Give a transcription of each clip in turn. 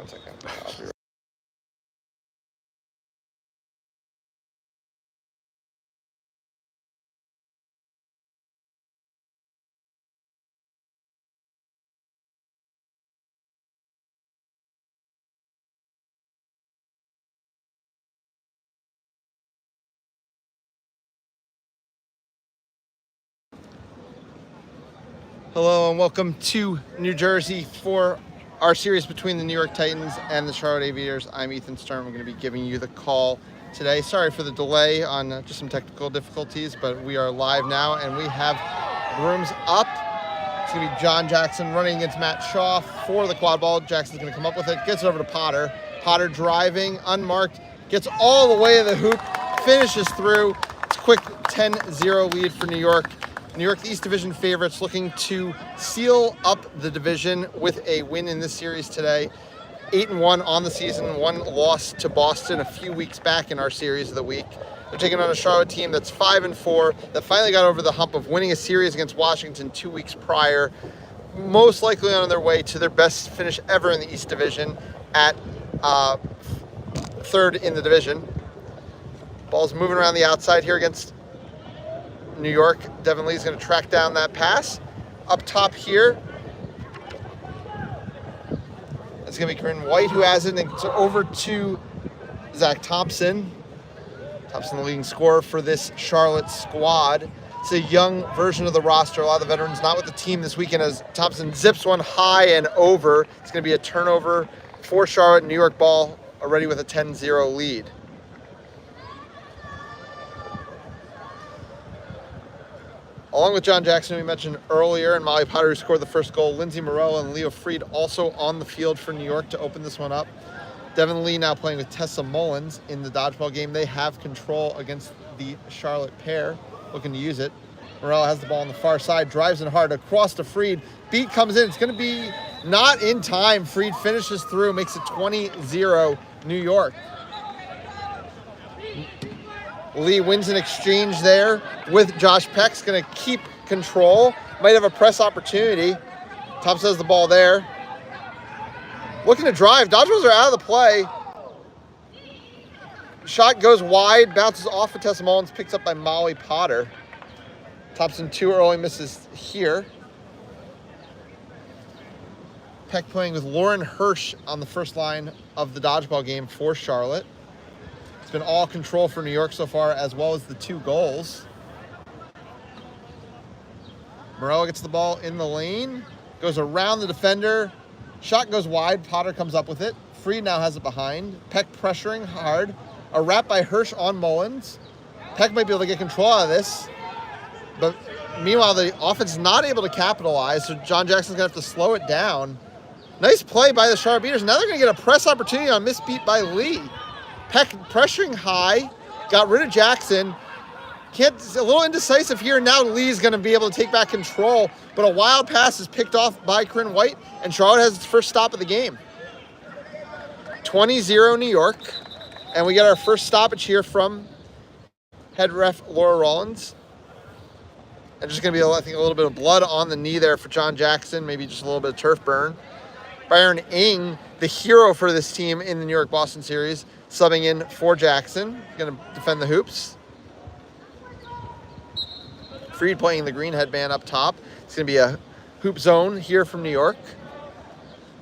1 second. I'll be right. Hello and welcome to New Jersey for our series between the New York Titans and the Charlotte Aviators. I'm Ethan Stern. We're going to be giving you the call today. Sorry for the delay on just some technical difficulties, but we are live now and we have the rooms up. It's going to be John Jackson running against Matt Shaw for the quad ball. Jackson's going to come up with it, gets it over to Potter. Potter driving, unmarked, gets all the way to the hoop, finishes through. It's a quick 10-0 lead for New York. New York, the East Division favorites, looking to seal up the division with a win in this series today. 8-1 on the season, one loss to Boston a few weeks back in our series of the week. They're taking on a Charlotte team that's 5-4, that finally got over the hump of winning a series against Washington 2 weeks prior, most likely on their way to their best finish ever in the East Division at third in the division. Ball's moving around the outside here against New York. Devin Lee's going to track down that pass. Up top here, it's going to be Corinne White who has it, and it's over to Zach Thompson. Thompson, the leading scorer for this Charlotte squad. It's a young version of the roster. A lot of the veterans not with the team this weekend as Thompson zips one high and over. It's going to be a turnover for Charlotte. New York ball already with a 10-0 lead. Along with John Jackson, who we mentioned earlier, and Molly Potter, who scored the first goal, Lindsay Morell and Leo Freed also on the field for New York to open this one up. Devin Lee now playing with Tessa Mullins in the dodgeball game. They have control against the Charlotte pair, looking to use it. Morell has the ball on the far side, drives it hard across to Freed. Beat comes in. It's going to be not in time. Freed finishes through, makes it 20-0 New York. Lee wins an exchange there with Josh Peck's going to keep control. Might have a press opportunity. Thompson has the ball there. Looking to drive. Dodgeballs are out of the play. Shot goes wide, bounces off of Tessa Mullins, picked up by Molly Potter. Thompson too early misses here. Peck playing with Lauren Hirsch on the first line of the dodgeball game for Charlotte. It's been all control for New York so far, as well as the 2 goals. Morello gets the ball in the lane, goes around the defender. Shot goes wide. Potter comes up with it. Freed now has it behind. Peck pressuring hard. A wrap by Hirsch on Mullins. Peck might be able to get control out of this. But meanwhile, the offense is not able to capitalize, so John Jackson's going to have to slow it down. Nice play by the Charlotte Beaters. Now they're going to get a press opportunity on misbeat by Lee. Peck pressuring high, got rid of Jackson. A little indecisive here. Now Lee's going to be able to take back control, but a wild pass is picked off by Corinne White, and Charlotte has its first stop of the game. 20-0 New York, and we get our first stoppage here from head ref Laura Rollins. And just going to be, I think, a little bit of blood on the knee there for John Jackson, maybe just a little bit of turf burn. Byron Ing, the hero for this team in the New York-Boston series, subbing in for Jackson, going to defend the hoops. Freed playing the green headband up top. It's going to be a hoop zone here from New York.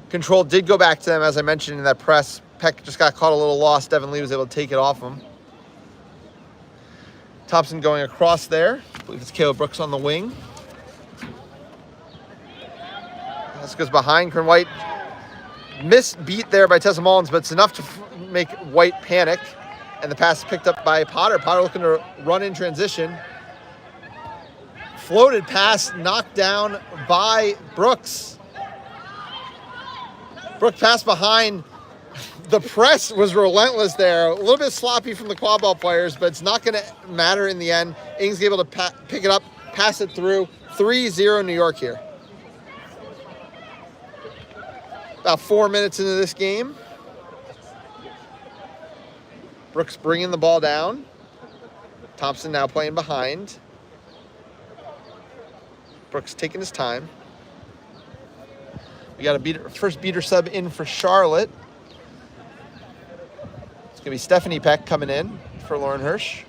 Control did go back to them, as I mentioned in that press. Peck just got caught a little lost. Devin Lee was able to take it off him. Thompson going across there. I believe it's Caleb Brooks on the wing. This goes behind. Corinne White misbeat there by Tessa Mullins, but it's enough to make White panic. And the pass is picked up by Potter. Potter looking to run in transition. Floated pass knocked down by Brooks. Brooks passed behind. The press was relentless there. A little bit sloppy from the quad ball players, but it's not going to matter in the end. Ing's able to pick it up, pass it through. 3-0 New York here. About 4 minutes into this game. Brooks bringing the ball down. Thompson now playing behind. Brooks taking his time. We got a first beater sub in for Charlotte. going to be Stephanie Peck coming in for Lauren Hirsch.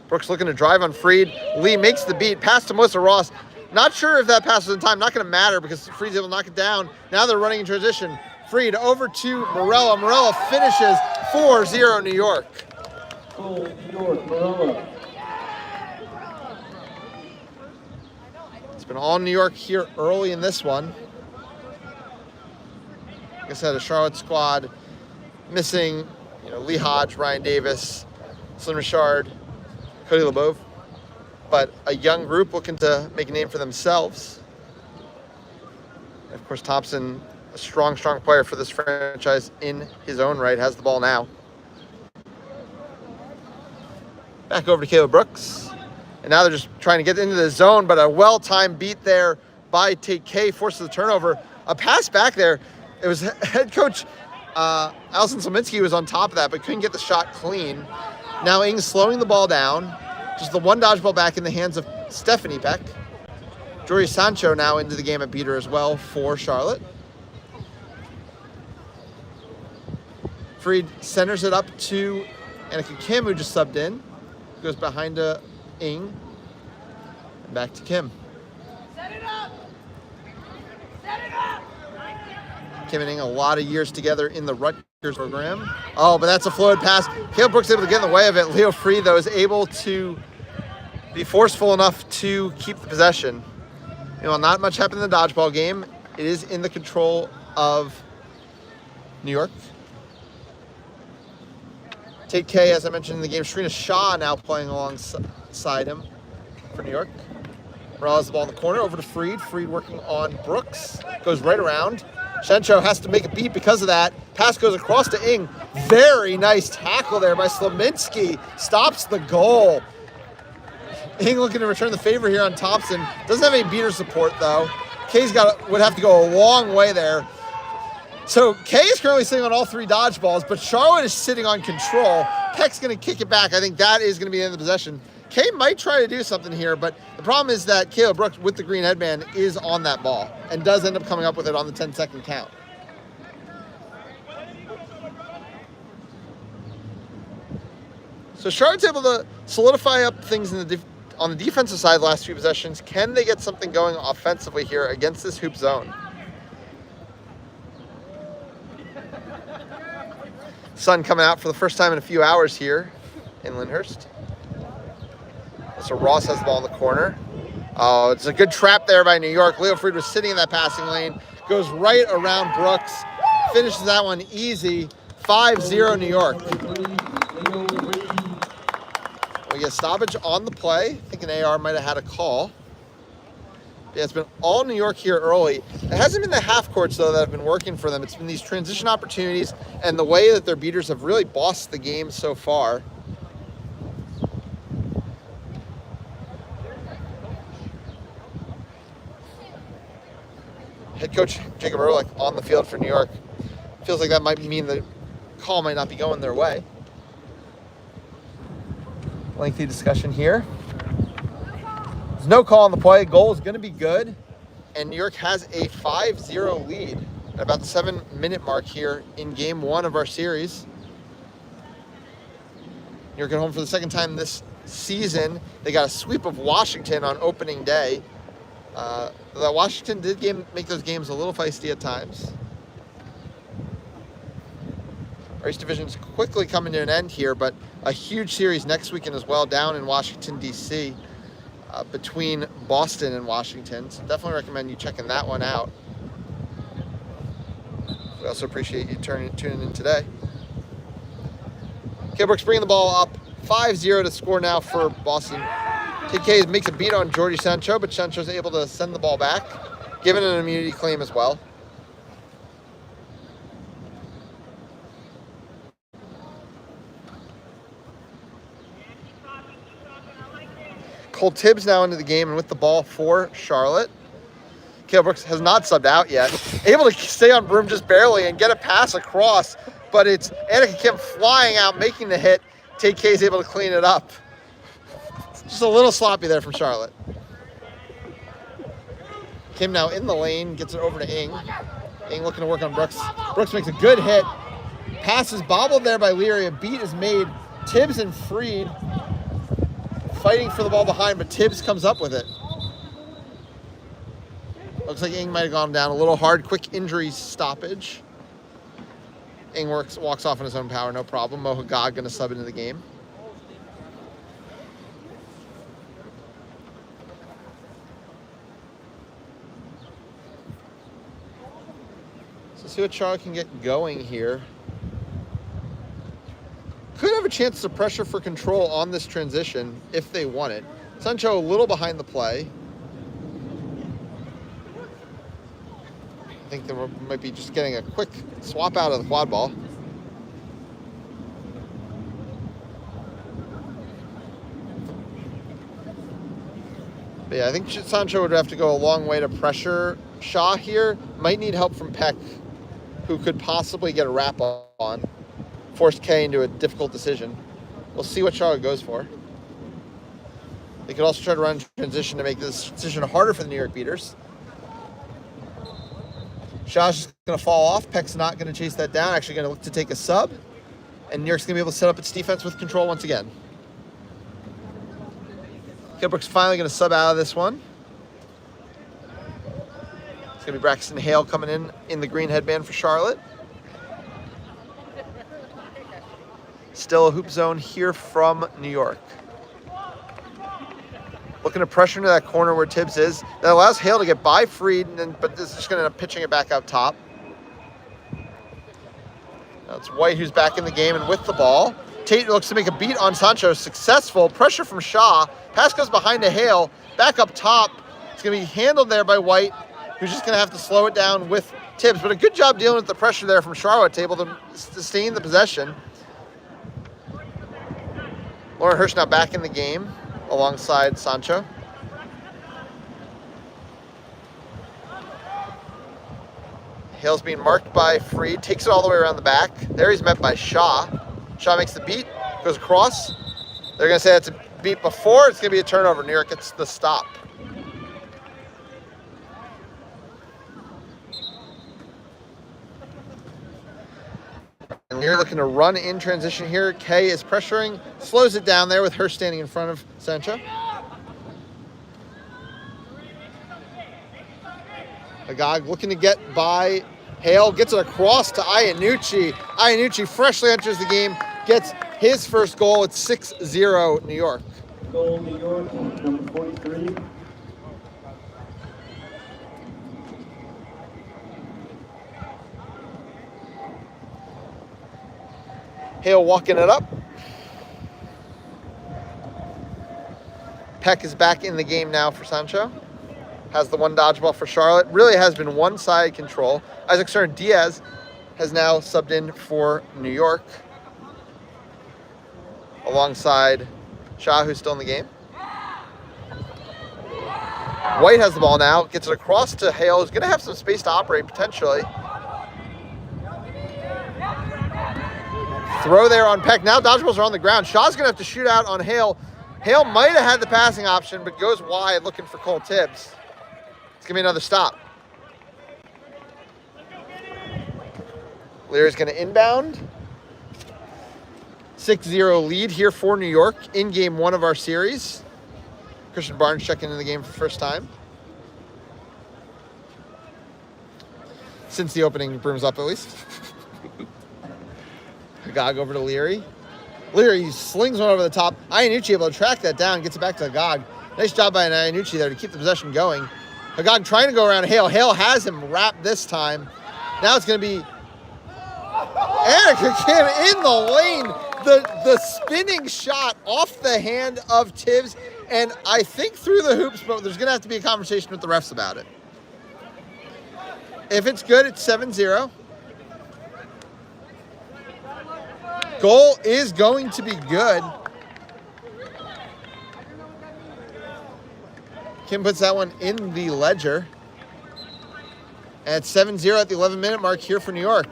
Brooks looking to drive on Freed. Lee makes the beat. Pass to Melissa Ross. Not sure if that pass was in time. Not going to matter because Freed's able to knock it down. Now they're running in transition. Freed over to Morella. Morella finishes 4-0 New York. Goal, New York, Morella. It's been all New York here early in this one. Like I said, a Charlotte squad missing, Lee Hodge, Ryan Davis, Slim Richard, Cody LeBeau, but a young group looking to make a name for themselves. And of course, Thompson, a strong player for this franchise in his own right, has the ball now. Back over to Caleb Brooks. And now they're just trying to get into the zone, but a well-timed beat there by Tate K forces the turnover. A pass back there. It was head coach Allison Slominski was on top of that, but couldn't get the shot clean. Now Ing slowing the ball down. Just the one dodgeball back in the hands of Stephanie Peck. Jory Sancho now into the game at beater as well for Charlotte. Freed centers it up to Annika Kim, who just subbed in. Goes behind to Ing. And back to Kim. Set it up! Set it up! Kim and Ing, a lot of years together in the Rutgers program. Oh, but that's a floated pass. Caleb Brooks able to get in the way of it. Leo Freed, though, is able to be forceful enough to keep the possession. Not much happened in the dodgeball game. It is in the control of New York. Tate K, as I mentioned in the game, Sharina Shaw now playing alongside him for New York. Morales has the ball in the corner, over to Freed. Freed working on Brooks. Goes right around. Shencho has to make a beat because of that. Pass goes across to Ing. Very nice tackle there by Slominski. Stops the goal. Ing looking to return the favor here on Thompson. Doesn't have any beater support, though. K's would have to go a long way there. So K is currently sitting on all three dodgeballs, but Charlotte is sitting on control. Peck's going to kick it back. I think that is going to be the end of the possession. K might try to do something here, but the problem is that Caleb Brooks with the green headband is on that ball and does end up coming up with it on the 10-second count. So Charlotte's able to solidify up things on the defensive side the last few possessions. Can they get something going offensively here against this hoop zone? Sun coming out for the first time in a few hours here in Lyndhurst. So Ross has the ball in the corner. Oh, it's a good trap there by New York. Leo Freed was sitting in that passing lane. Goes right around Brooks. Finishes that one easy. 5-0 New York. We get stoppage on the play. I think an AR might have had a call. Yeah, it's been all New York here early. It hasn't been the half courts, though, that have been working for them. It's been these transition opportunities and the way that their beaters have really bossed the game so far. Head coach Jacob Ehrlich on the field for New York. Feels like that might mean the call might not be going their way. Lengthy discussion here. There's no call on the play. Goal is going to be good. And New York has a 5-0 lead at about the 7-minute mark here in game one of our series. New York at home for the second time this season. They got a sweep of Washington on opening day. That Washington did make those games a little feisty at times. Our East Division is quickly coming to an end here, but a huge series next weekend as well down in Washington, D.C. Between Boston and Washington. So definitely recommend you checking that one out. We also appreciate you tuning in today. Caleb Brooks bringing the ball up 5-0 to score now for Boston. TK makes a beat on Jordy Sancho, but Sancho's able to send the ball back, given an immunity claim as well. Cole Tibbs now into the game and with the ball for Charlotte. Caleb Brooks has not subbed out yet. Able to stay on broom just barely and get a pass across, but it's Annika Kim flying out, making the hit. TK is able to clean it up. Just a little sloppy there from Charlotte. Kim now in the lane, gets it over to Ing. Ing looking to work on Brooks. Brooks makes a good hit. Pass is bobbled there by Leary. A beat is made. Tibbs and Freed fighting for the ball behind, but Tibbs comes up with it. Looks like Ing might have gone down a little hard. Quick injury stoppage. Ing walks off on his own power, no problem. Mohagog going to sub into the game. So see what Charlotte can get going here. Could have a chance to pressure for control on this transition if they want it. Sancho a little behind the play. I think they might be just getting a quick swap out of the quad ball. But yeah, I think Sancho would have to go a long way to pressure Shaw here. Might need help from Peck, who could possibly get a wrap on. Force K into a difficult decision. We'll see what Charlotte goes for. They could also try to run transition to make this decision harder for the New York Beaters. Shaw's just going to fall off. Peck's not going to chase that down. Actually going to look to take a sub. And New York's going to be able to set up its defense with control once again. Kidbrook's finally going to sub out of this one. It's going to be Braxton Hale coming in the green headband for Charlotte. Still a hoop zone here from New York. Looking to pressure into that corner where Tibbs is. That allows Hale to get by Freed, but this is just going to end up pitching it back out top. Now it's White who's back in the game and with the ball. Tate looks to make a beat on Sancho. Successful. Pressure from Shaw. Pass goes behind to Hale. Back up top. It's going to be handled there by White, who's just going to have to slow it down with Tibbs. But a good job dealing with the pressure there from Charlotte, able to sustain the possession. Lauren Hirsch now back in the game alongside Sancho. Hale's being marked by Freed, takes it all the way around the back. There he's met by Shaw. Shaw makes the beat, goes across. They're going to say it's a beat before. It's going to be a turnover. New York gets the stop. And you're looking to run in transition here. Kay is pressuring, slows it down there with her standing in front of Sancho. Agag looking to get by Hale, gets it across to Iannucci. Iannucci freshly enters the game, gets his first goal. It's 6-0 New York. Goal New York, number 43. Hale walking it up. Peck is back in the game now for Sancho. Has the one dodgeball for Charlotte. Really has been one-side control. Isaac Stern Diaz has now subbed in for New York alongside Shaw, who's still in the game. White has the ball now. Gets it across to Hale, who's going to have some space to operate potentially. Throw there on Peck. Now dodgeballs are on the ground. Shaw's going to have to shoot out on Hale. Hale might have had the passing option, but goes wide looking for Cole Tibbs. It's going to be another stop. Leary's going to inbound. 6-0 lead here for New York in game one of our series. Christian Barnes checking in the game for the first time since the opening brooms up, at least. Agag over to Leary. Leary slings one over the top. Iannucci able to track that down, gets it back to Agag. Nice job by Iannucci there to keep the possession going. Agag trying to go around Hale. Hale has him wrapped this time. Now it's going to be Erica Kim in the lane. The spinning shot off the hand of Tibbs, and I think through the hoops, but there's going to have to be a conversation with the refs about it. If it's good, it's 7-0. Goal is going to be good. Kim puts that one in the ledger. And it's 7-0 at the 11-minute mark here for New York.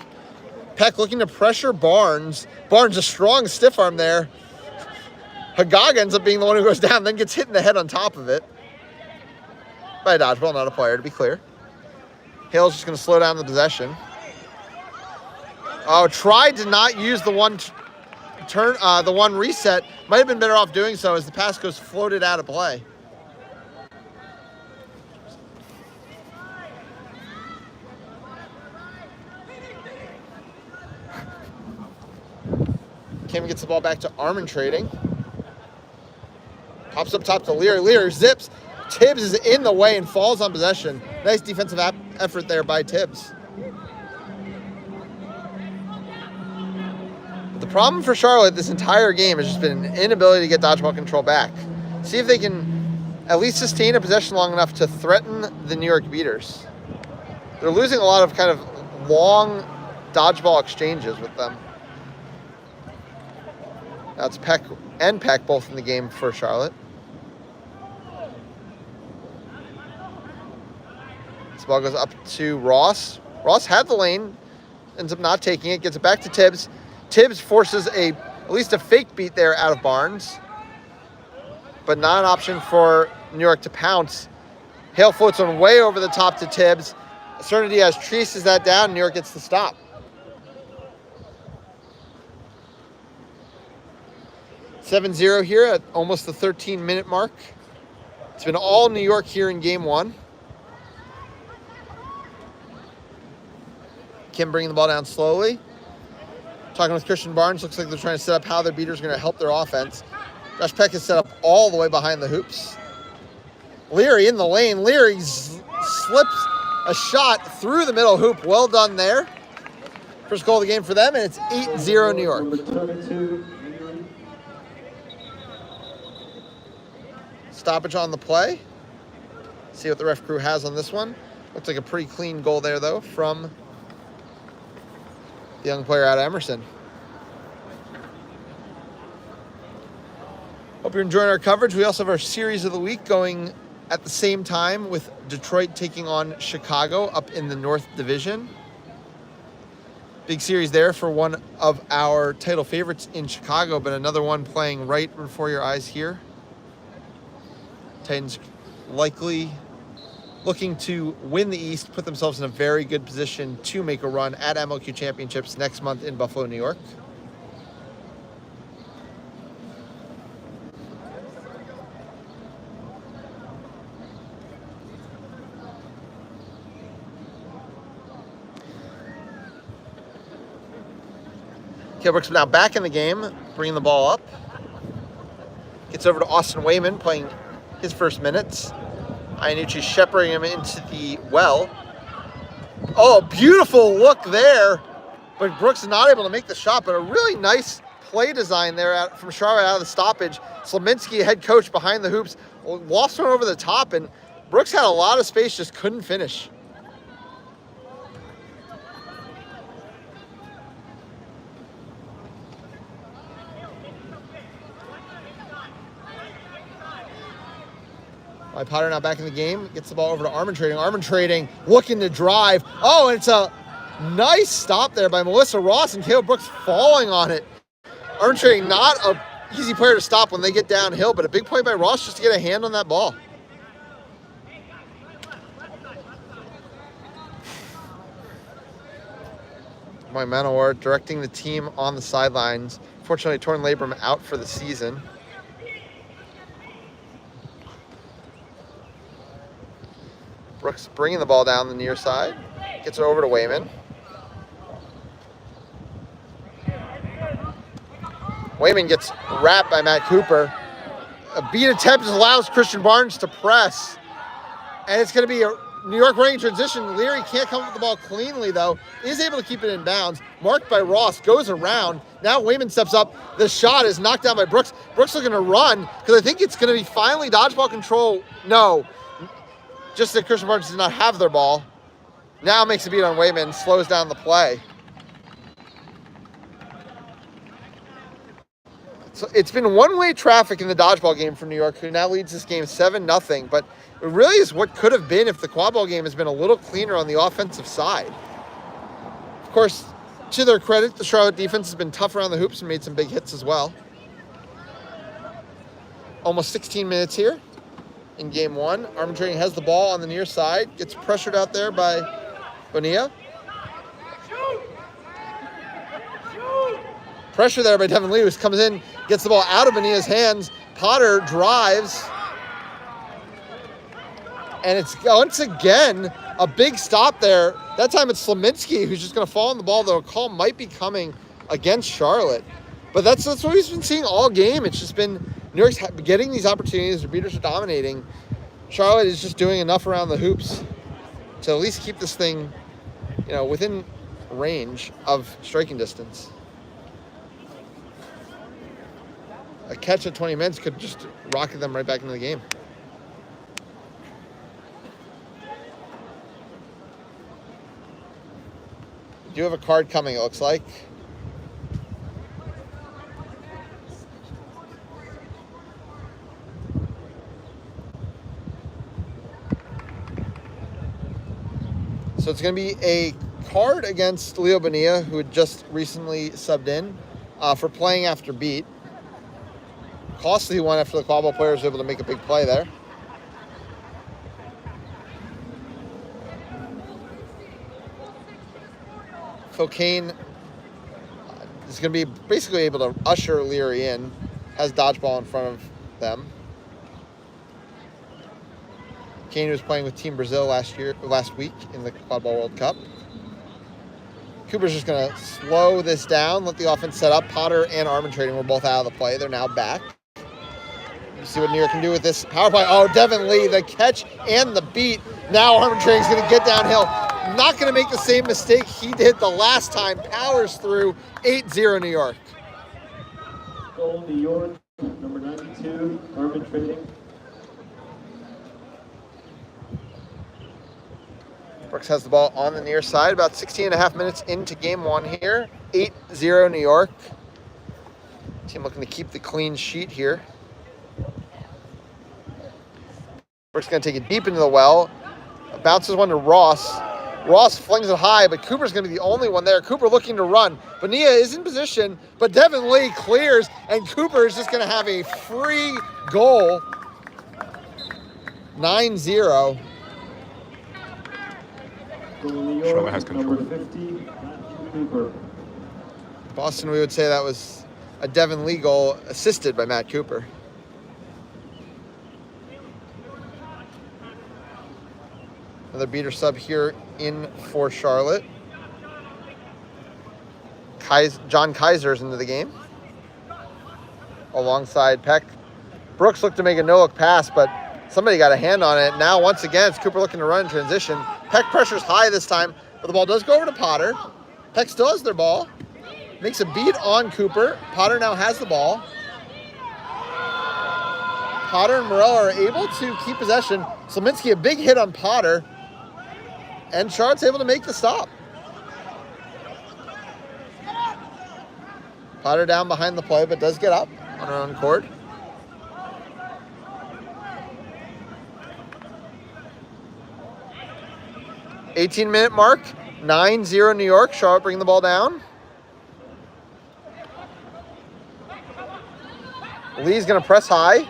Peck looking to pressure Barnes. Barnes, a strong stiff arm there. Agag ends up being the one who goes down, then gets hit in the head on top of it. By a dodgeball, not a player, to be clear. Hale's just going to slow down the possession. Oh, tried to not use the one the one reset. Might have been better off doing so as the pass goes floated out of play. Kim gets the ball back to Armin Trading. Pops up top to Leary. Leary zips. Tibbs is in the way and falls on possession. Nice defensive effort there by Tibbs. The problem for Charlotte this entire game has just been an inability to get dodgeball control back. See if they can at least sustain a possession long enough to threaten the New York Beaters. They're losing a lot of kind of long dodgeball exchanges with them. Now it's Peck and Peck both in the game for Charlotte. This ball goes up to Ross. Ross had the lane, ends up not taking it, gets it back to Tibbs. Tibbs forces at least a fake beat there out of Barnes, but not an option for New York to pounce. Hale floats one way over the top to Tibbs. Cerny Diaz traces that down. New York gets the stop. (7-0) here at almost the 13-minute mark. It's been all New York here in game one. Kim bringing the ball down slowly. Talking with Christian Barnes. Looks like they're trying to set up how their beaters are going to help their offense. Josh Peck is set up all the way behind the hoops. Leary in the lane. Leary slips a shot through the middle hoop. Well done there. First goal of the game for them, and it's 8-0 New York. Stoppage on the play. See what the ref crew has on this one. Looks like a pretty clean goal there, though, from the young player out of Emerson. Hope you're enjoying our coverage. We also have our series of the week going at the same time with Detroit taking on Chicago up in the North Division. Big series there for one of our title favorites in Chicago, but another one playing right before your eyes here. Titans likely looking to win the East, put themselves in a very good position to make a run at MLQ Championships next month in Buffalo, New York. Kilbrooks now back in the game, bringing the ball up. Gets over to Austin Wayman, playing his first minutes. Iannucci shepherding him into the well. Oh, beautiful look there. But Brooks is not able to make the shot, but a really nice play design there from Charlotte out of the stoppage. Slominski, head coach, behind the hoops, lost one over the top, and Brooks had a lot of space, just couldn't finish. Potter now back in the game, gets the ball over to Armin Trading. Armin Trading looking to drive. Oh, and it's a nice stop there by Melissa Ross, and Caleb Brooks falling on it. Armin Trading not an easy player to stop when they get downhill, but a big play by Ross just to get a hand on that ball. Mike Manowar directing the team on the sidelines. Fortunately, torn labrum out for the season. Brooks bringing the ball down the near side. Gets it over to Wayman. Wayman gets wrapped by Matt Cooper. A beat attempt allows Christian Barnes to press. And it's going to be a New York running transition. Leary can't come up with the ball cleanly, though. Is able to keep it in bounds. Marked by Ross. Goes around. Now Wayman steps up. The shot is knocked down by Brooks. Brooks looking to run because I think it's going to be finally dodgeball control. No. Just that Christian Barnes does not have their ball. Now makes a beat on Wayman, slows down the play. So it's been one-way traffic in the dodgeball game for New York, who now leads this game 7-0. But it really is what could have been if the quadball game has been a little cleaner on the offensive side. Of course, to their credit, the Charlotte defense has been tough around the hoops and made some big hits as well. Almost 16 minutes here in game one. Armin Trading has the ball on the near side, gets pressured out there by Bonilla. Pressure there by Devin Lee, who comes in, gets the ball out of Bonilla's hands. Potter drives. And it's once again a big stop there. That time it's Slominski who's just going to fall on the ball, though a call might be coming against Charlotte. But that's what we've been seeing all game. It's just been New York's getting these opportunities. The beaters are dominating. Charlotte is just doing enough around the hoops to at least keep this thing, within range of striking distance. A catch at 20 minutes could just rocket them right back into the game. We do have a card coming, it looks like. So it's going to be a card against Leo Bonilla, who had just recently subbed in for playing after beat. Costly one after the Quadball player was able to make a big play there. Phil Kane is going to be basically able to usher Leary in. Has dodgeball in front of them. Kane was playing with Team Brazil last week in the Quadball World Cup. Cooper's just going to slow this down, let the offense set up. Potter and Arbitrating were both out of the play. They're now back. You see what New York can do with this power play. Oh, Devin Lee, the catch and the beat. Now Arbitrating's going to get downhill. Not going to make the same mistake he did the last time. Powers through 8-0 New York. Goal, New York, number 92, Arbitrating. Brooks has the ball on the near side. About 16 and a half minutes into game one here. 8-0 New York. Team looking to keep the clean sheet here. Brooks going to take it deep into the well. Bounces one to Ross. Ross flings it high, but Cooper's going to be the only one there. Cooper looking to run. Bonilla is in position, but Devin Lee clears, and Cooper is just going to have a free goal. 9-0. Charlotte has control. Number 50, Cooper. Boston, we would say that was a Devin Lee goal assisted by Matt Cooper. Another beater sub here in for Charlotte. John Kaiser's into the game alongside Peck. Brooks looked to make a no-look pass, but somebody got a hand on it. Now, once again, it's Cooper looking to run in transition. Peck pressure's high this time, but the ball does go over to Potter. Peck still has their ball. Makes a beat on Cooper. Potter now has the ball. Potter and Morello are able to keep possession. Slominski, a big hit on Potter. And Charlotte's able to make the stop. Potter down behind the play, but does get up on her own accord. $18-minute mark, 9-0 New York. Charlotte bringing the ball down. Lee's going to press high.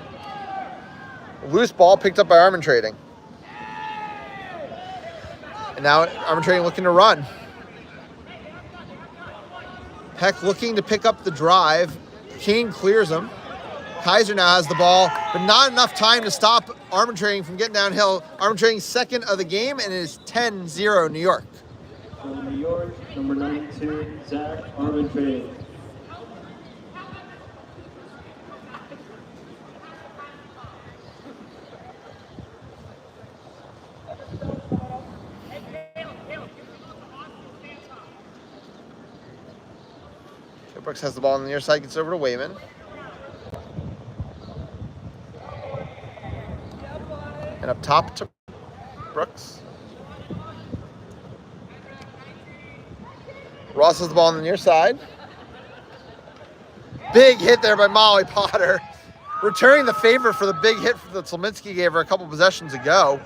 Loose ball picked up by Arbitrating. And now Arbitrating looking to run. Peck looking to pick up the drive. Kane clears him. Kaiser now has the ball, but not enough time to stop Arbitrating from getting downhill. Arbitrating second of the game, and it is 10-0 New York. From New York, number 92, Zach Arbitrating. Brooks has the ball on the near side, gets over to Wayman. And up top to Brooks. Ross has the ball on the near side. Big hit there by Molly Potter. Returning the favor for the big hit that Slominski gave her a couple possessions ago.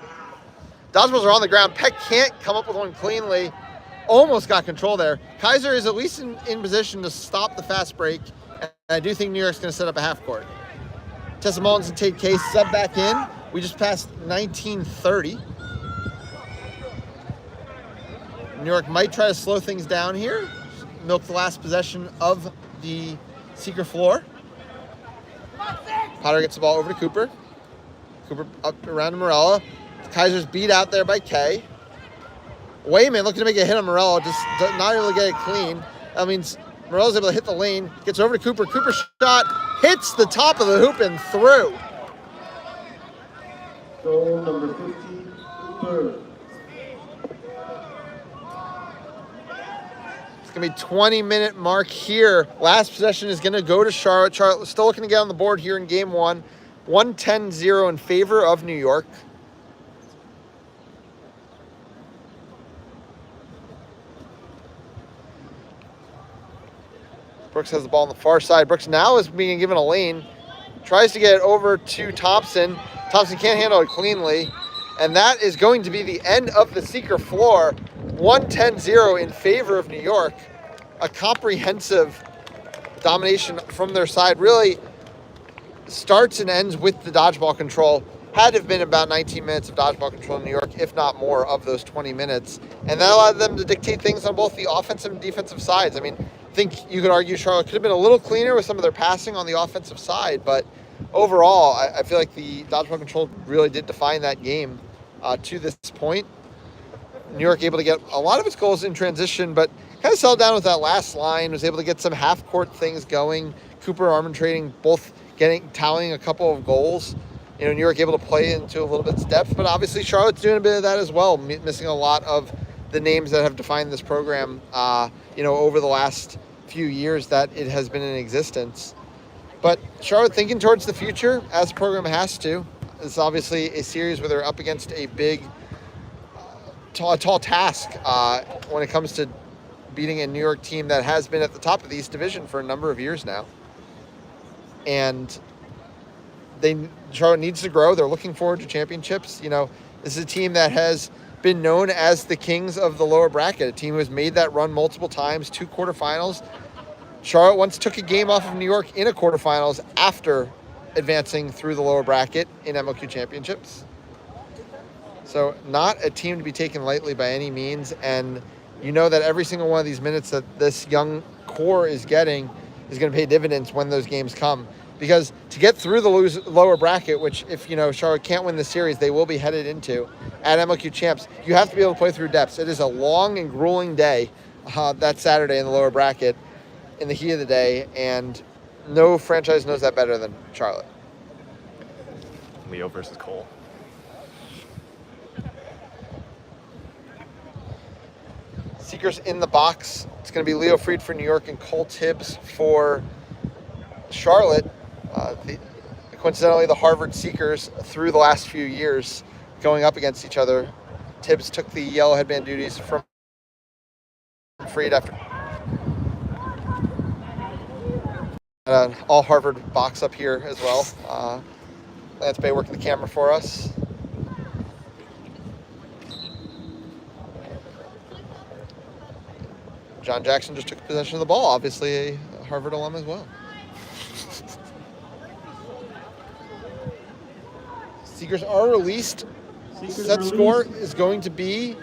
Dodgeballs are on the ground. Peck can't come up with one cleanly. Almost got control there. Kaiser is at least in position to stop the fast break. And I do think New York's going to set up a half court. Tessa Mullins and Tate Case sub back in. We just passed 19:30. New York might try to slow things down here, milk the last possession of the Seeker floor. Potter gets the ball over to Cooper. Cooper up around to Morella. Kaiser's beat out there by Kay. Wayman looking to make a hit on Morello, just not able to get it clean. That means Morella's able to hit the lane, gets over to Cooper. Cooper's shot hits the top of the hoop and through. Goal number 50, Cooper. It's going to be 20-minute mark here. Last possession is going to go to Charlotte. Charlotte still looking to get on the board here in game one. 110-0 in favor of New York. Brooks has the ball on the far side. Brooks now is being given a lane. Tries to get it over to Thompson. Thompson can't handle it cleanly. And that is going to be the end of the Seeker floor. 110-0 in favor of New York. A comprehensive domination from their side. Really starts and ends with the dodgeball control. Had to have been about 19 minutes of dodgeball control in New York, if not more, of those 20 minutes. And that allowed them to dictate things on both the offensive and defensive sides. I mean, I think you could argue Charlotte could have been a little cleaner with some of their passing on the offensive side, but overall, I feel like the dodgeball control really did define that game to this point. New York able to get a lot of its goals in transition, but kind of settled down with that last line, was able to get some half-court things going. Cooper arbitrating, both tallying a couple of goals. You know, New York able to play into a little bit's depth, but obviously Charlotte's doing a bit of that as well, missing a lot of the names that have defined this program, over the last few years that it has been in existence. But Charlotte thinking towards the future, as the program has to. It's obviously a series where they're up against a big, tall task when it comes to beating a New York team that has been at the top of the East Division for a number of years now. And Charlotte needs to grow. They're looking forward to championships. You know, this is a team that has been known as the kings of the lower bracket, a team who has made that run multiple times, 2 quarterfinals. Charlotte once took a game off of New York in a quarterfinals after advancing through the lower bracket in MLQ championships. So not a team to be taken lightly by any means. And you know that every single one of these minutes that this young core is getting is going to pay dividends when those games come. Because to get through the lower bracket, which if, Charlotte can't win the series, they will be headed into at MLQ Champs, you have to be able to play through depths. It is a long and grueling day that Saturday in the lower bracket in the heat of the day, and no franchise knows that better than Charlotte. Leo versus Cole. Seekers in the box. It's going to be Leo Fried for New York and Cole Tibbs for Charlotte. Coincidentally, the Harvard Seekers through the last few years going up against each other. Tibbs took the yellow headband duties from Fried after an all Harvard box up here as well. Lance Bay working the camera for us. John Jackson just took possession of the ball, obviously a Harvard alum as well. Seekers are released. Set score is going to be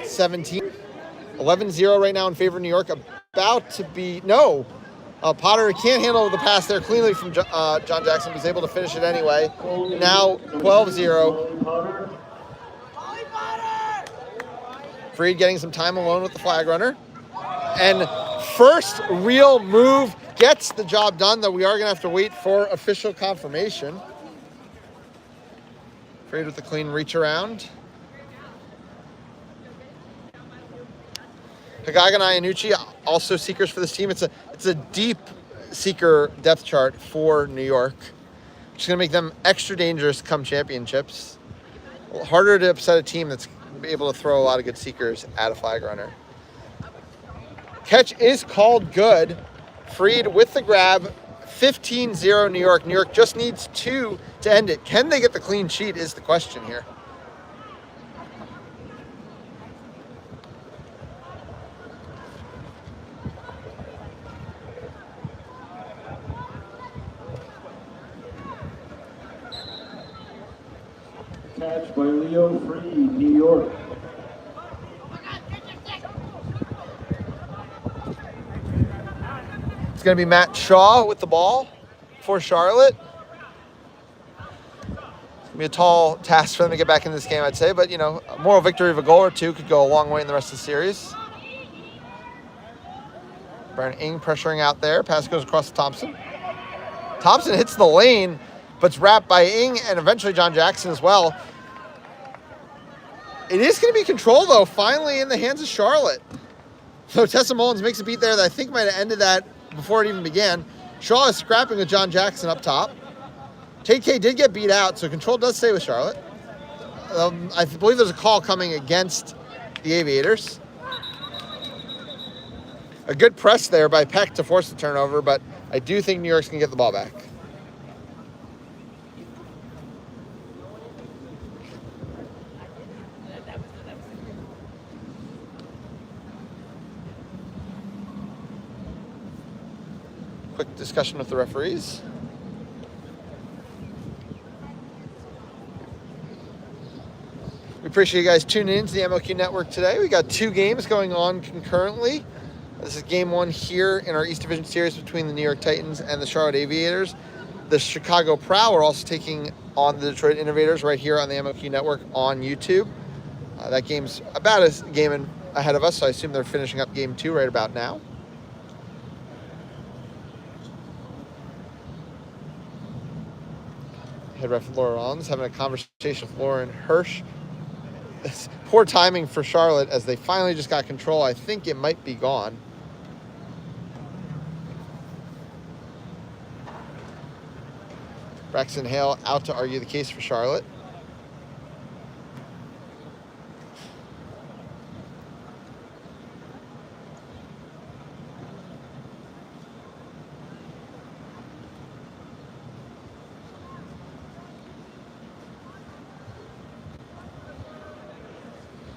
17. 11-0 right now in favor of New York. About to be, no. Potter can't handle the pass there cleanly from John Jackson. Was able to finish it anyway. Now 12-0. Fried getting some time alone with the flag runner. And first real move gets the job done, though we are going to have to wait for official confirmation. Fried with the clean reach around. Hagaga and Iannucci, also Seekers for this team. It's a deep Seeker depth chart for New York, which is going to make them extra dangerous come championships. Harder to upset a team that's able to throw a lot of good Seekers at a flag runner. Catch is called good. Fried with the grab. 15-0 New York. New York just needs 2 to end it. Can they get the clean sheet is the question here. Catch by Leo Fried, New York. It's going to be Matt Shaw with the ball for Charlotte. It's going to be a tall task for them to get back in this game, I'd say. But, you know, a moral victory of a goal or two could go a long way in the rest of the series. Brian Ing pressuring out there. Pass goes across to Thompson. Thompson hits the lane, but it's wrapped by Ing and eventually John Jackson as well. It is going to be control, though, finally in the hands of Charlotte. So Tessa Mullins makes a beat there that I think might have ended that before it even began. Shaw is scrapping with John Jackson up top. JK did get beat out, so control does stay with Charlotte. I believe there's a call coming against the Aviators. A good press there by Peck to force the turnover, but I do think New York's going to get the ball back. Quick discussion with the referees. We appreciate you guys tuning in to the MLQ Network today. We got 2 games going on concurrently. This is game 1 here in our East Division series between the New York Titans and the Charlotte Aviators. The Chicago Prow are also taking on the Detroit Innovators right here on the MLQ Network on YouTube. That game's about a game ahead of us, so I assume they're finishing up game 2 right about now. Head ref Laura Rollins having a conversation with Lauren Hirsch. It's poor timing for Charlotte as they finally just got control. I think it might be gone. Braxton Hale out to argue the case for Charlotte.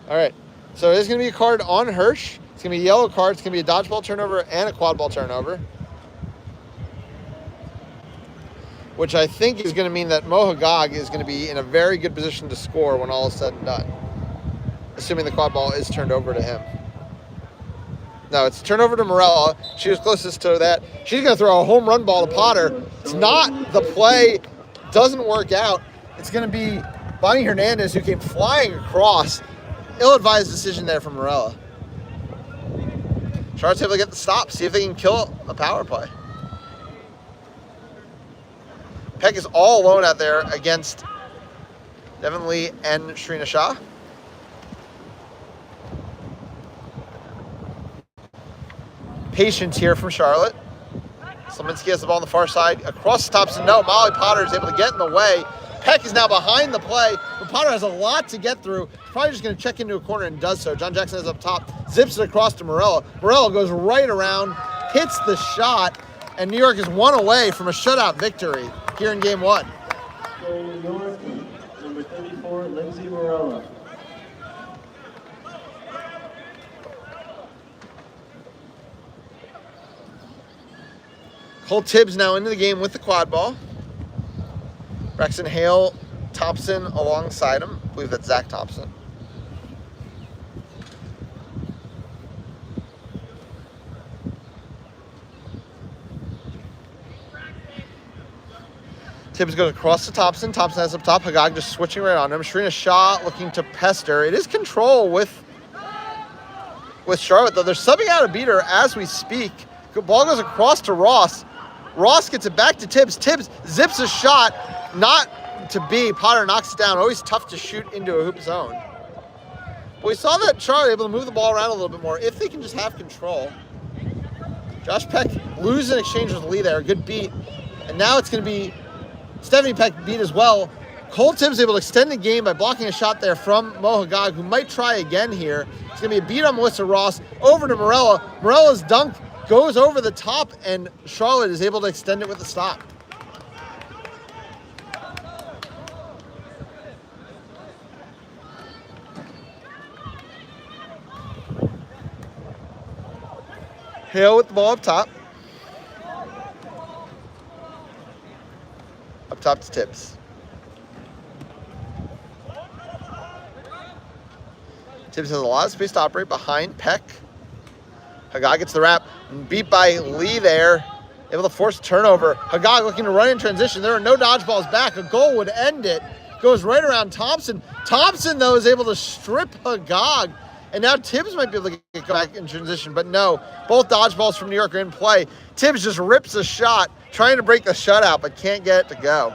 All right, so there's going to be a card on Hirsch. It's going to be a yellow card. It's going to be a dodgeball turnover and a quad ball turnover, which I think is going to mean that Mohagog is going to be in a very good position to score when all is said and done, assuming the quad ball is turned over to him. No, it's turned over to Morella. She was closest to that. She's going to throw a home run ball to Potter. It's not the play. Doesn't work out. It's going to be Bonnie Hernandez who came flying across. Ill-advised decision there from Morella. Charlotte's able to get the stop, see if they can kill a power play. Peck is all alone out there against Devin Lee and Shrina Shah. Patience here from Charlotte. Slominski has the ball on the far side. Across the tops, and no, Molly Potter is able to get in the way. Peck is now behind the play, but Potter has a lot to get through. He's probably just going to check into a corner and does so. John Jackson is up top, zips it across to Morella. Morella goes right around, hits the shot, and New York is 1 away from a shutout victory here in game 1. For New York, number 34, Lindsay Morella. Cole Tibbs now into the game with the quad ball. Braxton Hale, Thompson alongside him. I believe that's Zach Thompson. Tibbs goes across to Thompson. Thompson has up top. Hagag just switching right on him. Shrina Shah looking to pester. It is control with Charlotte, though. They're subbing out a beater as we speak. Good ball goes across to Ross. Ross gets it back to Tibbs. Tibbs zips a shot. Not to be. Potter knocks it down. Always tough to shoot into a hoop zone. But we saw that Charlotte able to move the ball around a little bit more if they can just have control. Josh Peck loses in exchange with Lee there. Good beat. And now it's going to be Stephanie Peck beat as well. Cole Tibbs able to extend the game by blocking a shot there from Mohagog, who might try again here. It's going to be a beat on Melissa Ross. Over to Morella. Morella's dunk goes over the top, and Charlotte is able to extend it with a stop. Hale with the ball up top. Up top to Tibbs. Tibbs has a lot of space to operate behind Peck. Hagag gets the wrap. Beat by Lee there. able to force a turnover. Hagag looking to run in transition. There are no dodgeballs back. A goal would end it. Goes right around Thompson. Thompson, though, is able to strip Hagag. And now Tibbs might be able to get back in transition, but no. Both dodgeballs from New York are in play. Tibbs just rips a shot, trying to break the shutout, but can't get it to go.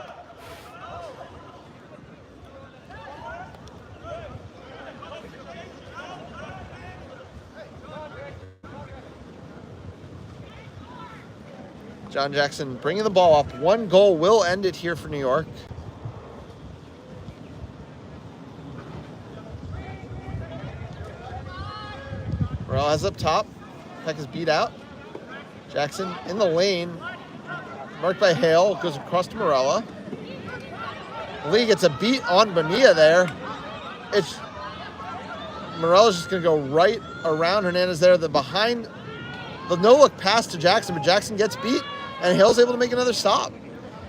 John Jackson bringing the ball up. One goal will end it here for New York. Morales up top. Peck is beat out. Jackson in the lane. Marked by Hale. Goes across to Morella. Lee gets a beat on Bonilla there. Morella's just going to go right around Hernandez there. The no-look pass to Jackson, but Jackson gets beat, and Hale's able to make another stop.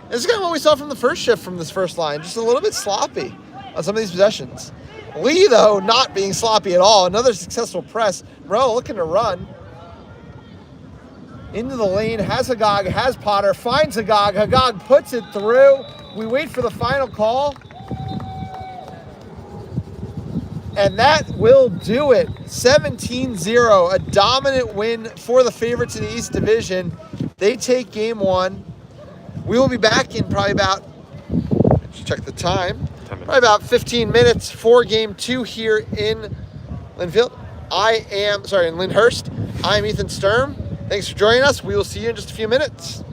This is kind of what we saw from the first shift from this first line. Just a little bit sloppy on some of these possessions. Lee, though, not being sloppy at all. Another successful press. Morella looking to run. Into the lane, has Hagag, has Potter, finds Hagag. Hagag puts it through. We wait for the final call. And that will do it. 17-0, a dominant win for the favorites in the East Division. They take game one. We will be back in probably about, let's check the time, probably about 15 minutes for game two here in Lynnfield. In Lyndhurst. I'm Ethan Sturm. Thanks for joining us. We will see you in just a few minutes.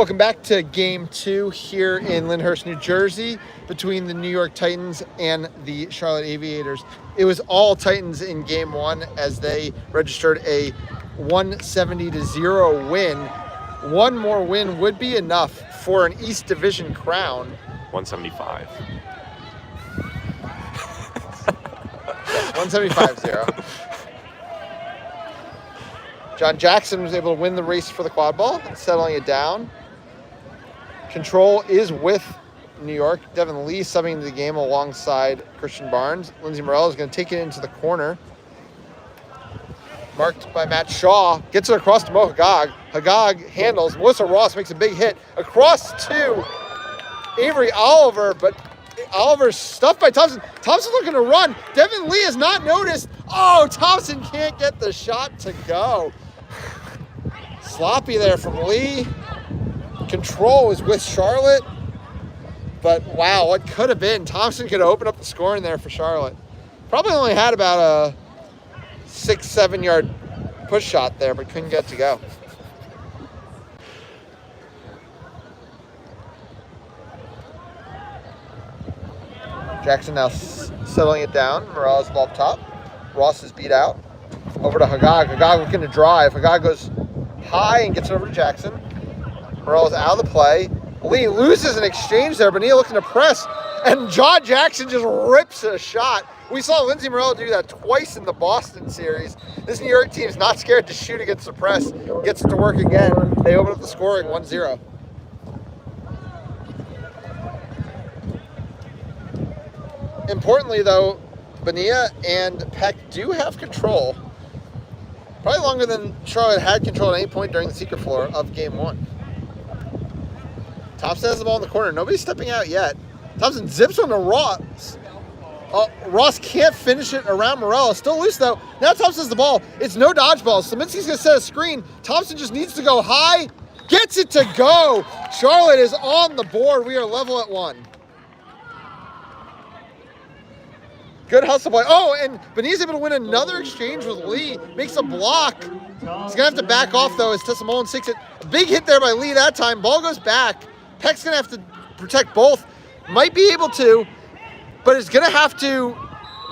Welcome back to Game 2 here in Lyndhurst, New Jersey, between the New York Titans and the Charlotte Aviators. It was all Titans in Game 1 as they registered a 170-0 win. One more win would be enough for an East Division crown. 175. 175-0. John Jackson was able to win the race for the quad ball, settling it down. Control is with New York. Devin Lee subbing into the game alongside Christian Barnes. Lindsey Morel is going to take it into the corner. Marked by Matt Shaw. Gets it across to Mo Hagag. Hagag handles. Melissa Ross makes a big hit. Across to Avery Oliver, but Oliver's stuffed by Thompson. Thompson looking to run. Devin Lee has not noticed. Oh, Thompson can't get the shot to go. Sloppy there from Lee. Control is with Charlotte. But wow, what could have been? Thompson could have opened up the scoring there for Charlotte. Probably only had about a 6-7 yard push shot there, but couldn't get to go. Jackson now settling it down. Morales ball up top. Ross is beat out. Over to Hagag. Hagag looking to drive. Hagag goes high and gets it over to Jackson. Morales out of the play. Lee loses an exchange there. Bonilla looking to press. And John Jackson just rips a shot. We saw Lindsey Morel do that twice in the Boston series. This New York team is not scared to shoot against the press. Gets it to work again. They open up the scoring 1-0. Importantly, though, Bonilla and Peck do have control. Probably longer than Charlotte had control at any point during the secret floor of Game 1. Thompson has the ball in the corner. Nobody's stepping out yet. Thompson zips on to Ross. Ross can't finish it around Morello. Still loose, though. Now Thompson has the ball. It's no dodgeball. Slominski's going to set a screen. Thompson just needs to go high. Gets it to go. Charlotte is on the board. We are level at 1. Good hustle play. Oh, and Beni's able to win another exchange with Lee. Makes a block. He's going to have to back off, though, as Tessa Mullen takes it. A big hit there by Lee that time. Ball goes back. Peck's going to have to protect both. Might be able to, but is going to have to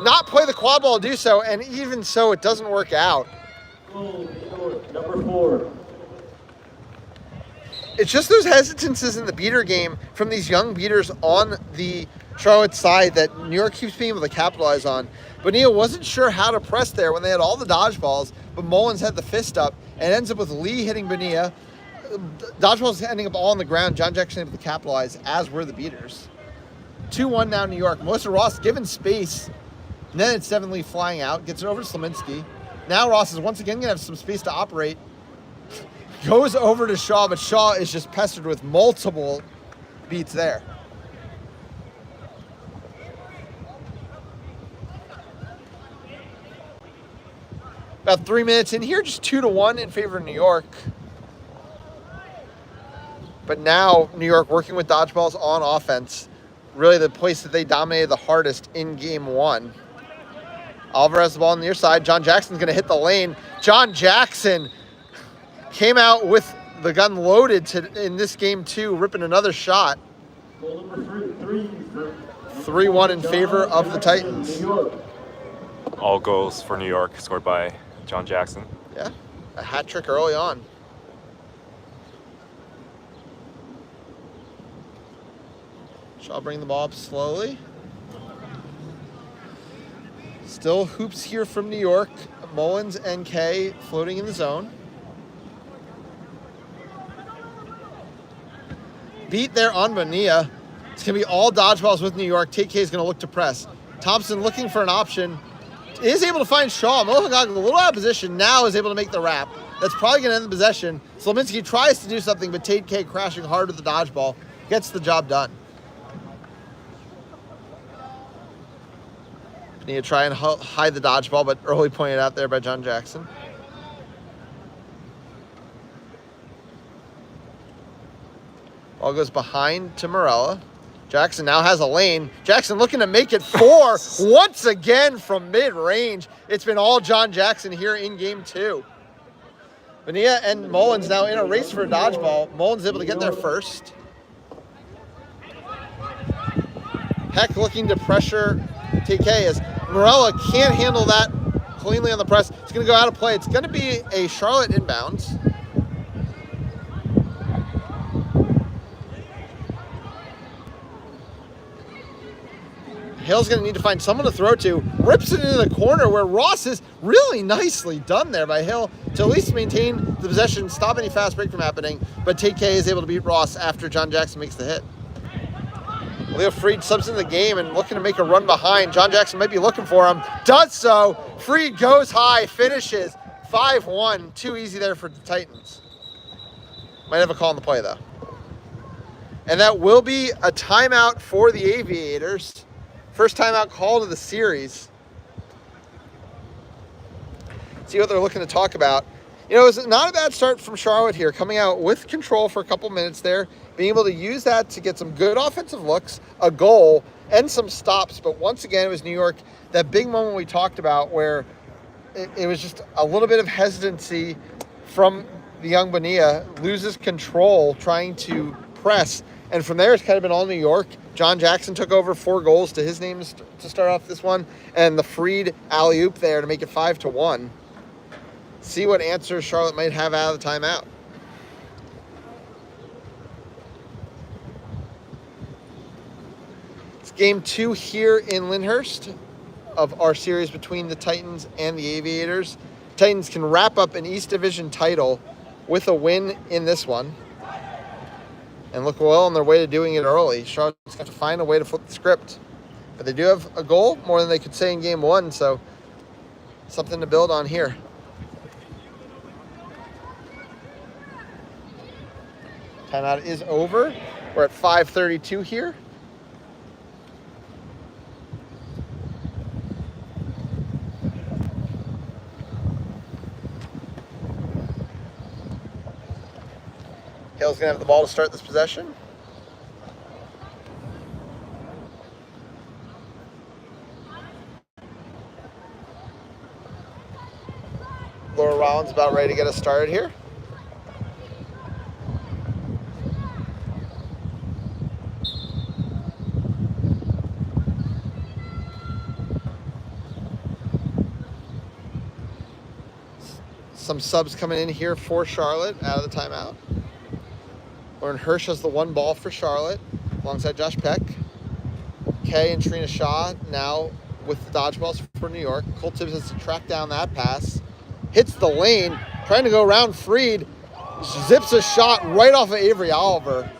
not play the quad ball to do so, and even so, it doesn't work out. Number 4. It's just those hesitances in the beater game from these young beaters on the Charlotte side that New York keeps being able to capitalize on. Bonilla wasn't sure how to press there when they had all the dodgeballs, but Mullins had the fist up, and ends up with Lee hitting Bonilla. Dodgeballs ending up all on the ground. John Jackson able to capitalize, as were the beaters. 2-1 now New York. Melissa Ross given space. And then it's Devin Lee flying out. Gets it over to Slominski. Now Ross is once again going to have some space to operate. Goes over to Shaw, but Shaw is just pestered with multiple beats there. About 3 minutes in here, just 2-1 in favor of New York. But now New York working with dodgeballs on offense. Really the place that they dominated the hardest in Game 1. Oliver has the ball on the near side. John Jackson's going to hit the lane. John Jackson came out with the gun loaded in this Game 2, ripping another shot. 3-1 in favor of the Titans. All goals for New York scored by John Jackson. Yeah, a hat trick early on. Shaw bring the ball up slowly. Still hoops here from New York. Mullins and Kay floating in the zone. Beat there on Bonilla. It's going to be all dodgeballs with New York. TK is going to look to press. Thompson looking for an option. Is able to find Shaw. Mohagog a little out of position. Now is able to make the wrap. That's probably going to end the possession. Slominski tries to do something, but Tate K crashing hard with the dodgeball. Gets the job done. Need to try and hide the dodgeball, but early pointed out there by John Jackson. Ball goes behind to Morella. Jackson now has a lane. Jackson looking to make it 4 once again from mid-range. It's been all John Jackson here in Game 2. Bonilla and Mullins now in a race for a dodgeball. Mullins able to get there first. Heck looking to pressure TK as Morella can't handle that cleanly on the press. It's going to go out of play. It's going to be a Charlotte inbounds. Hale's going to need to find someone to throw to. Rips it into the corner where Ross is really nicely done there by Hale to at least maintain the possession, stop any fast break from happening. But TK is able to beat Ross after John Jackson makes the hit. Leo Freed subs into the game and looking to make a run behind. John Jackson might be looking for him. Does so. Freed goes high, finishes 5-1. Too easy there for the Titans. Might have a call on the play, though. And that will be a timeout for the Aviators. First timeout called of the series. See what they're looking to talk about. You know, it's not a bad start from Charlotte here, coming out with control for a couple minutes there, being able to use that to get some good offensive looks, a goal, and some stops. But once again, it was New York, that big moment we talked about where it was just a little bit of hesitancy from the young Bonilla, loses control trying to press. And from there, it's kind of been all New York. John Jackson took over 4 goals to his name to start off this one. And the Freed alley-oop there to make it 5-1. See what answers Charlotte might have out of the timeout. It's game 2 here in Lyndhurst of our series between the Titans and the Aviators. Titans can wrap up an East Division title with a win in this one. And look well on their way to doing it early. Charlotte's got to find a way to flip the script. But they do have a goal, more than they could say in game 1, so something to build on here. Timeout is over. We're at 5:32 here. Hale's going to have the ball to start this possession. Laura Rollins about ready to get us started here. Some subs coming in here for Charlotte out of the timeout. Lauren Hirsch has the 1 ball for Charlotte alongside Josh Peck. Kay and Trina Shaw now with the dodgeballs for New York. Cole Tibbs has to track down that pass. Hits the lane, trying to go around Freed. Zips a shot right off of Avery Oliver.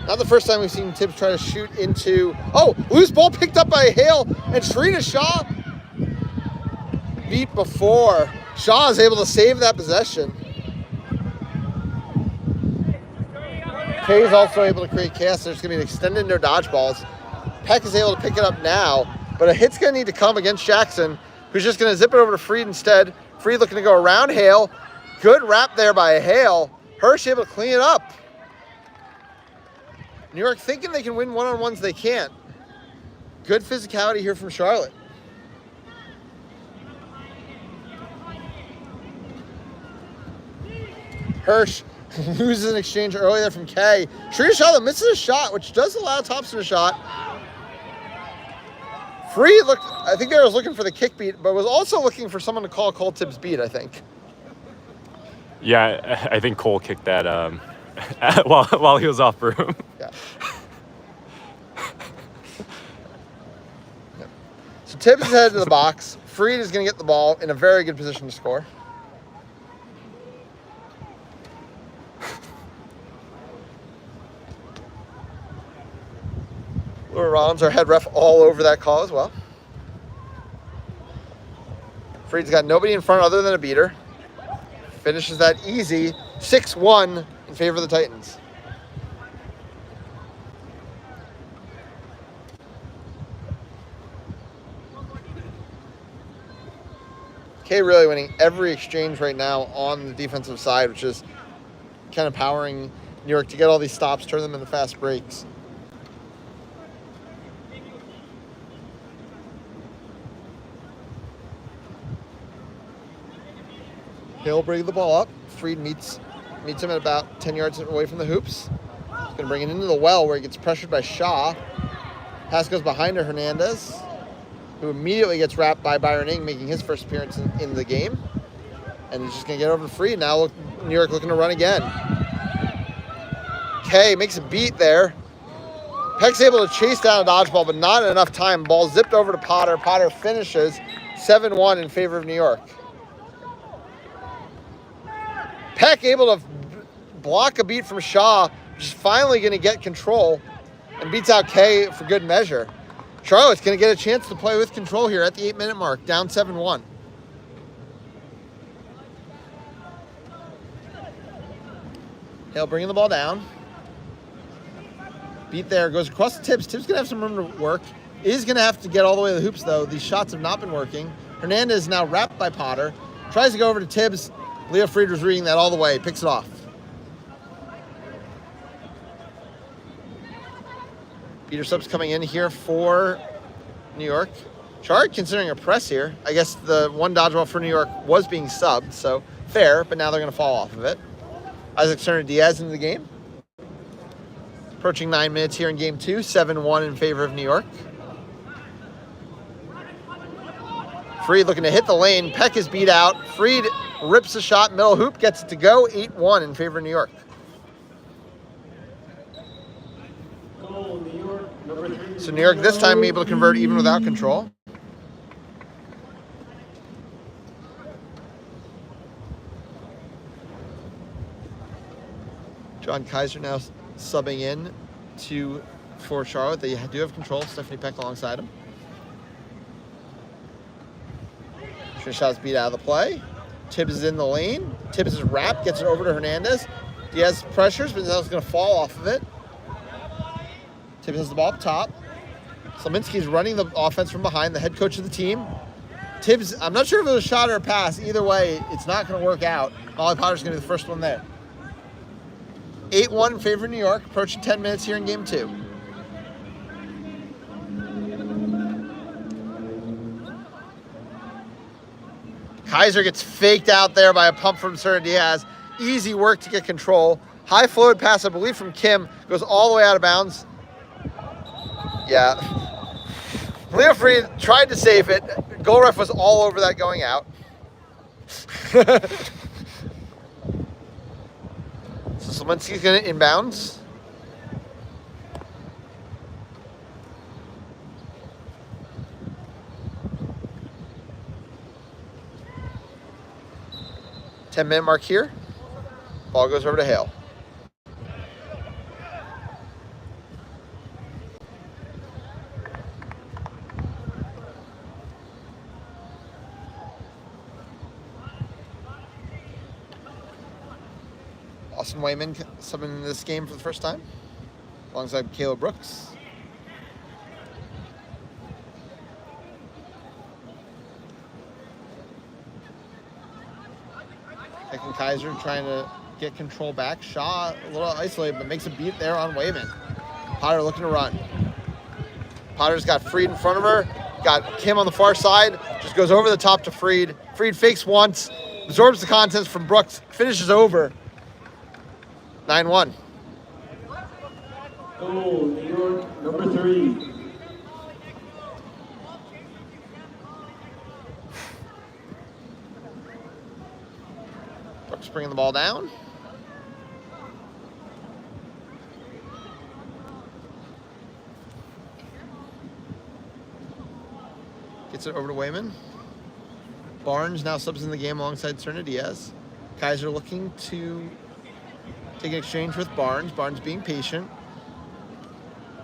Not the first time we've seen Tibbs try to shoot into... Oh, loose ball picked up by Hale, and Trina Shaw beat before. Shaw is able to save that possession. Kay is also able to create chaos. There's going to be an extended into dodgeballs. Peck is able to pick it up now, but a hit's going to need to come against Jackson, who's just going to zip it over to Freed instead. Freed looking to go around Hale. Good wrap there by Hale. Hirsch able to clean it up. New York thinking they can win one-on-ones, they can't. Good physicality here from Charlotte. Hirsch loses an exchange early there from Kay. Trina Shaw misses a shot, which does allow Thompson a shot. Freed looked, I think they was looking for the kick beat, but was also looking for someone to call Cole Tibbs beat, I think. Yeah, I think Cole kicked that while he was off broom. Yeah. Yep. So Tibbs is headed to the box. Freed is going to get the ball in a very good position to score. Laura Rollins, our head ref, all over that call as well. Freed's got nobody in front other than a beater. Finishes that easy, 6-1 in favor of the Titans. Kay really winning every exchange right now on the defensive side, which is kind of powering New York to get all these stops, turn them into fast breaks. He'll bring the ball up. Freed meets him at about 10 yards away from the hoops. He's going to bring it into the well where he gets pressured by Shaw. Pass goes behind to Hernandez, who immediately gets wrapped by Byron Ng, making his first appearance in the game. And he's just going to get over to Freed. Now look, New York looking to run again. Kay makes a beat there. Peck's able to chase down a dodgeball, but not enough time. Ball zipped over to Potter. Potter finishes 7-1 in favor of New York. Peck able to block a beat from Shaw, which is finally going to get control and beats out Kay for good measure. Charlotte's going to get a chance to play with control here at the 8-minute mark, down 7-1. Hale bringing the ball down. Beat there, goes across to Tibbs. Tibbs going to have some room to work. Is going to have to get all the way to the hoops, though. These shots have not been working. Hernandez is now wrapped by Potter. Tries to go over to Tibbs. Leo Freed was reading that all the way. Picks it off. Peter subs coming in here for New York. Chard considering a press here. I guess the one dodgeball for New York was being subbed, so fair, but now they're going to fall off of it. Isaac Cerna-Diaz into the game. Approaching 9 minutes here in game 2, 7-1 in favor of New York. Freed looking to hit the lane. Peck is beat out. Freed rips a shot, middle hoop, gets it to go. 8-1 in favor of New York. Goal, New York, number 3. So New York this time able to convert even without control. John Kaiser now subbing in for Charlotte. They do have control. Stephanie Peck alongside him. Shot's beat out of the play. Tibbs is in the lane. Tibbs is wrapped, gets it over to Hernandez. Diaz pressures, but now it's going to fall off of it. Tibbs has the ball up top. Slominski's running the offense from behind, the head coach of the team. Tibbs, I'm not sure if it was a shot or a pass. Either way, it's not going to work out. Molly Potter's going to be the first one there. 8-1 in favor of New York, approaching 10 minutes here in game 2. Kaiser gets faked out there by a pump from Cerna-Diaz. Easy work to get control. High floated pass, I believe, from Kim. Goes all the way out of bounds. Yeah. Leo Freed tried to save it. Goal ref was all over that going out. So Slominski's going to inbounds. Ten-minute mark here. Ball goes over to Hale. Austin Wayman subbing in this game for the first time, alongside Caleb Brooks. Peck and Kaiser trying to get control back. Shaw a little isolated, but makes a beat there on Wayman. Potter looking to run. Potter's got Freed in front of her. Got Kim on the far side. Just goes over the top to Freed. Freed fakes once, absorbs the contents from Brooks, finishes over. 9-1. Goal, New York, number 3. Brooks bringing the ball down. Gets it over to Wayman. Barnes now subs in the game alongside Cerna-Diaz. Kaiser looking to take an exchange with Barnes. Barnes being patient.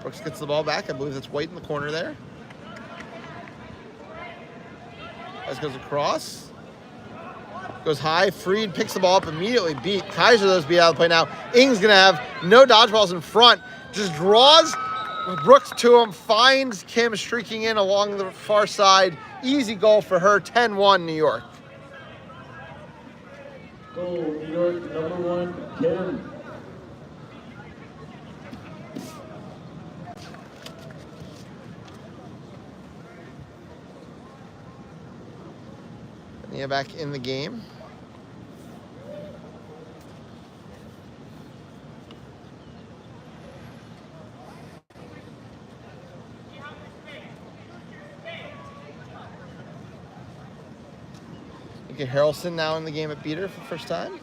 Brooks gets the ball back. I believe that's White in the corner there. As goes across. Goes high. Freed picks the ball up, immediately beat. Kaiser, those beat out of the play now. Ing's going to have no dodgeballs in front. Just draws Brooks to him. Finds Kim streaking in along the far side. Easy goal for her. 10-1 New York. Goal, New York, number 1, Kim. Nia back in the game Okay, Harrelson now in the game at beater for the first time.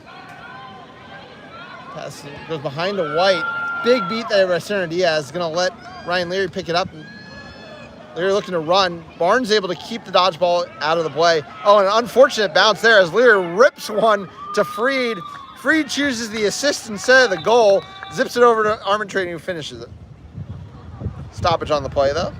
Pass goes behind to White. Big beat there by Serna Diaz. Is going to let Ryan Leary pick it up. Leary looking to run. Barnes able to keep the dodgeball out of the play. Oh, an unfortunate bounce there as Leary rips one to Freed. Freed chooses the assist instead of the goal. Zips it over to Armor Trading, who finishes it. Stoppage on the play, though.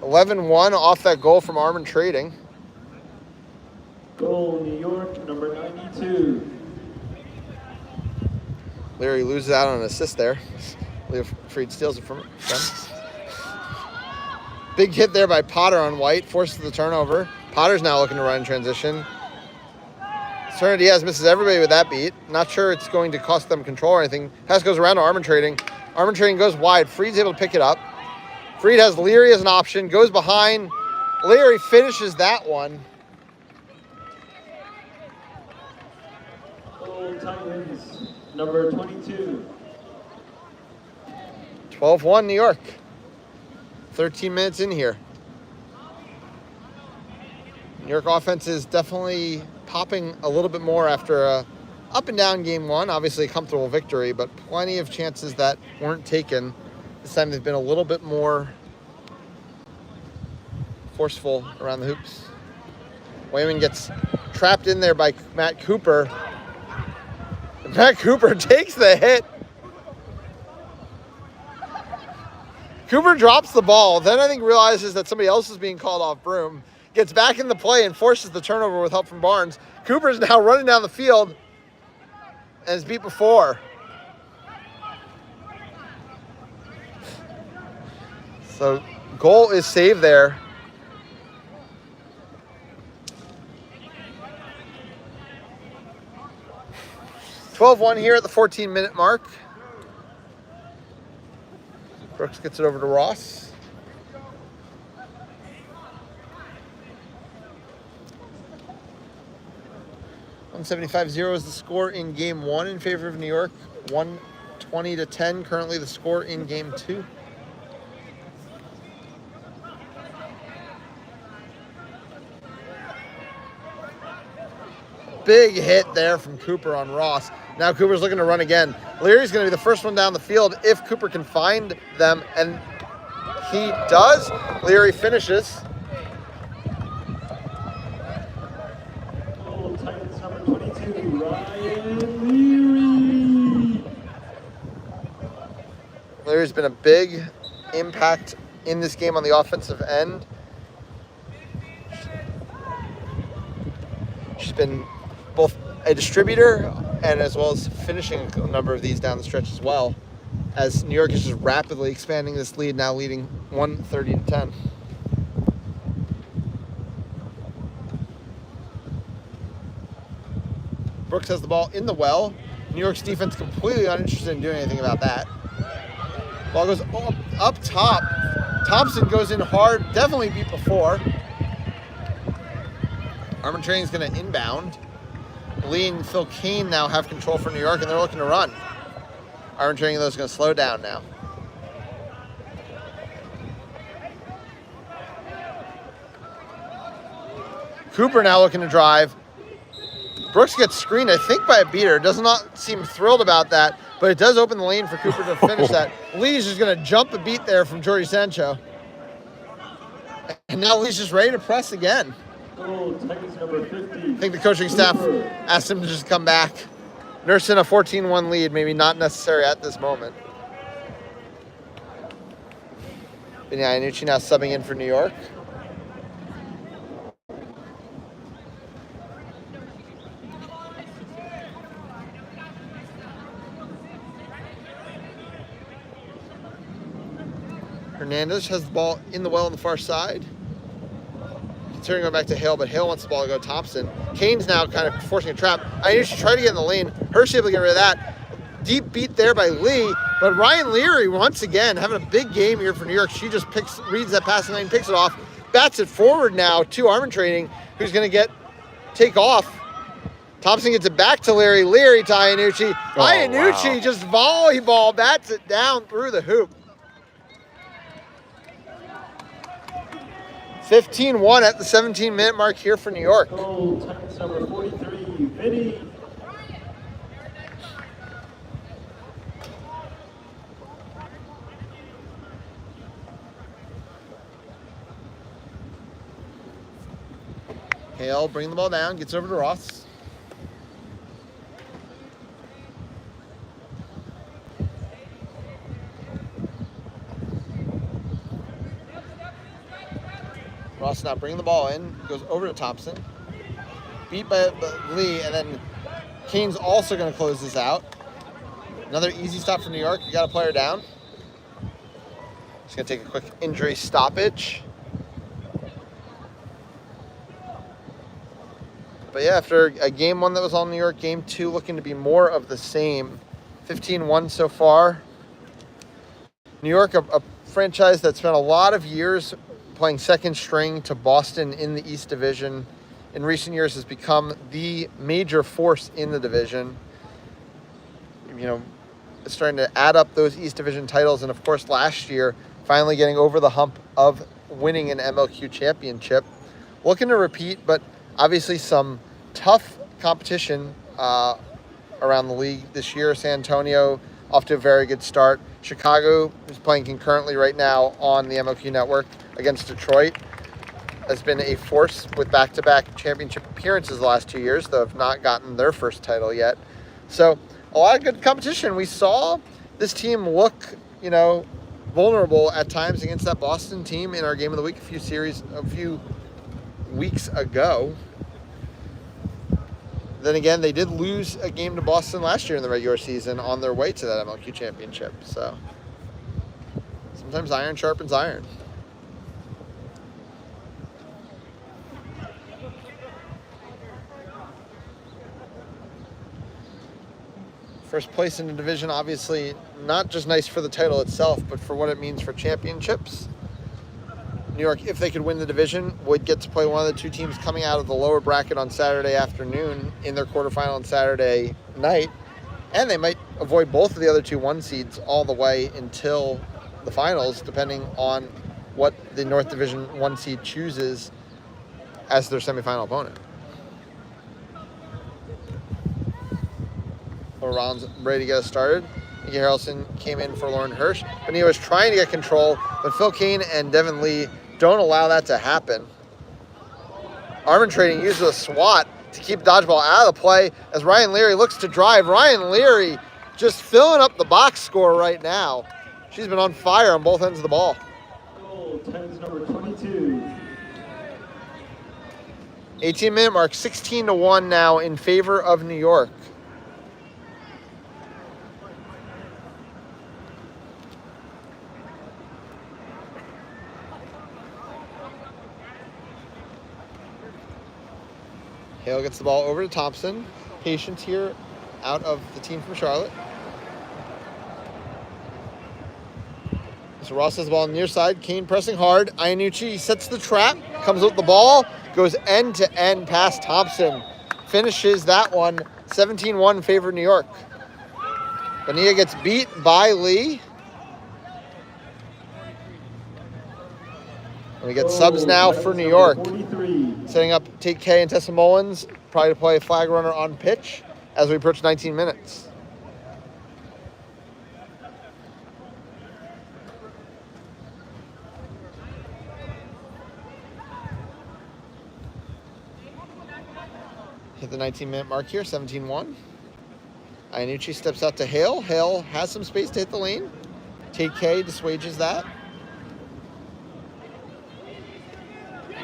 (11-1) off that goal from Armor Trading. Goal, New York, number 92. Leary loses out on an assist there. Leo Freed steals it from him. Big hit there by Potter on White, forces the turnover. Potter's now looking to run in transition. Serna Diaz misses everybody with that beat. Not sure it's going to cost them control or anything. Pass goes around to Armor Trading. Armor Trading goes wide. Freed's able to pick it up. Freed has Leary as an option, goes behind. Leary finishes that one. Goal, Titans, number 22. 12-1 New York. 13 minutes in here. New York offense is definitely popping a little bit more after a up and down game one. Obviously a comfortable victory, but plenty of chances that weren't taken. This time they've been a little bit more forceful around the hoops. Wayman gets trapped in there by Matt Cooper. Matt Cooper takes the hit. Cooper drops the ball, then I think realizes that somebody else is being called off broom, gets back in the play and forces the turnover with help from Barnes. Cooper's now running down the field and is beat before. So goal is saved there. (12-1) here at the 14-minute mark. Brooks gets it over to Ross. .175-0 is the score in game one in favor of New York. 120-10 currently the score in game two. Big hit there from Cooper on Ross. Now Cooper's looking to run again. Leary's going to be the first one down the field if Cooper can find them, and he does. Leary finishes. Goal, Titans, number 22, Ryan Leary. Leary's been a big impact in this game on the offensive end. She's been both a distributor and as well as finishing a number of these down the stretch as well, as New York is just rapidly expanding this lead, now leading 130-10. Brooks has the ball in the well. New York's defense completely uninterested in doing anything about that. Ball goes up top. Thompson goes in hard, definitely beat before. Armor Trading's going to inbound. Lee and Phil Kane now have control for New York, and they're looking to run. Armor Trading, though, is going to slow down now. Cooper now looking to drive. Brooks gets screened, I think, by a beater. Does not seem thrilled about that, but it does open the lane for Cooper to finish that. Lee's just going to jump a beat there from Jordy Sancho. And now Lee's just ready to press again. Goal, Titans, number 50. I think the coaching staff asked him to just come back. Nursing a 14-1 lead, maybe not necessary at this moment. Vinny Iannucci now subbing in for New York. Hernandez has the ball in the well on the far side. Considering going back to Hale, but Hale wants the ball to go to Thompson. Kane's now kind of forcing a trap. Iannucci tried to get in the lane. Hershey able to get rid of that. Deep beat there by Lee, but Ryan Leary once again having a big game here for New York. She just reads that passing lane, picks it off, bats it forward now to Armor Trading, who's going to take off. Thompson gets it back to Leary. Leary to Iannucci. Oh, Iannucci wow. just volleyball bats it down through the hoop. 15-1 at the 17-minute mark here for New York. Goal, Titans number 43, Vinny. Hale bringing the ball down, gets over to Ross. Ross now bringing the ball in, goes over to Thompson. Beat by Lee, and then Kane's also going to close this out. Another easy stop for New York. You got a player down. Just going to take a quick injury stoppage. But yeah, after a game one that was all New York, game two looking to be more of the same. 15-1 so far. New York, a franchise that spent a lot of years playing second string to Boston in the East Division. In recent years has become the major force in the division. You know, starting to add up those East Division titles. And of course, last year, finally getting over the hump of winning an MLQ championship. Looking to repeat, but obviously some tough competition around the league this year. San Antonio off to a very good start. Chicago, who's playing concurrently right now on the MLQ Network against Detroit, has been a force with back-to-back championship appearances the last 2 years, though have not gotten their first title yet. So a lot of good competition. We saw this team look, you know, vulnerable at times against that Boston team in our Game of the Week a few weeks ago. Then again, they did lose a game to Boston last year in the regular season on their way to that MLQ championship. So sometimes iron sharpens iron. First place in the division, obviously not just nice for the title itself, but for what it means for championships. New York, if they could win the division, would get to play one of the two teams coming out of the lower bracket on Saturday afternoon in their quarterfinal on Saturday night. And they might avoid both of the other two 1 seeds all the way until the finals, depending on what the North Division 1 seed chooses as their semifinal opponent. Rounds ready to get us started. Mickey Harrelson came in for Lauren Hirsch. Bonilla was trying to get control, but Phil Kane and Devin Lee don't allow that to happen. Arbitrating uses a swat to keep dodgeball out of the play as Ryan Leary looks to drive. Ryan Leary just filling up the box score right now. She's been on fire on both ends of the ball. Goal, Titans number 22. 18-minute mark, 16-1 now in favor of New York. Hale gets the ball over to Thompson. Patience here out of the team from Charlotte. So Ross has the ball on the near side. Kane pressing hard. Iannucci sets the trap. Comes with the ball. Goes end-to-end past Thompson. Finishes that one. 17-1 in favor of New York. Bonilla gets beat by Lee. And we get subs now for New York. 43. Setting up Tate K and Tessa Mullins, probably to play a flag runner on pitch as we approach 19 minutes. Hit the 19-minute mark here, 17-1. Iannucci steps out to Hale. Hale has some space to hit the lane. Tate K dissuades that.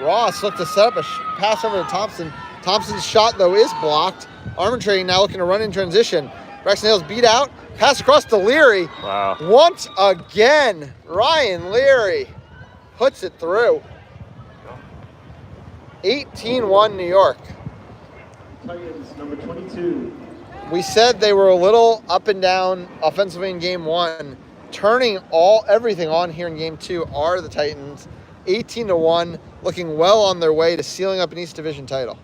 Ross looked to set up a pass over to Thompson. Thompson's shot, though, is blocked. Arbitrating now looking to run in transition. Braxton Hale's beat out. Pass across to Leary. Wow. Once again, Ryan Leary puts it through. 18-1 New York. Titans number 22. We said they were a little up and down offensively in game one. Turning everything on here in game two are the Titans. 18-1, looking well on their way to sealing up an East Division title.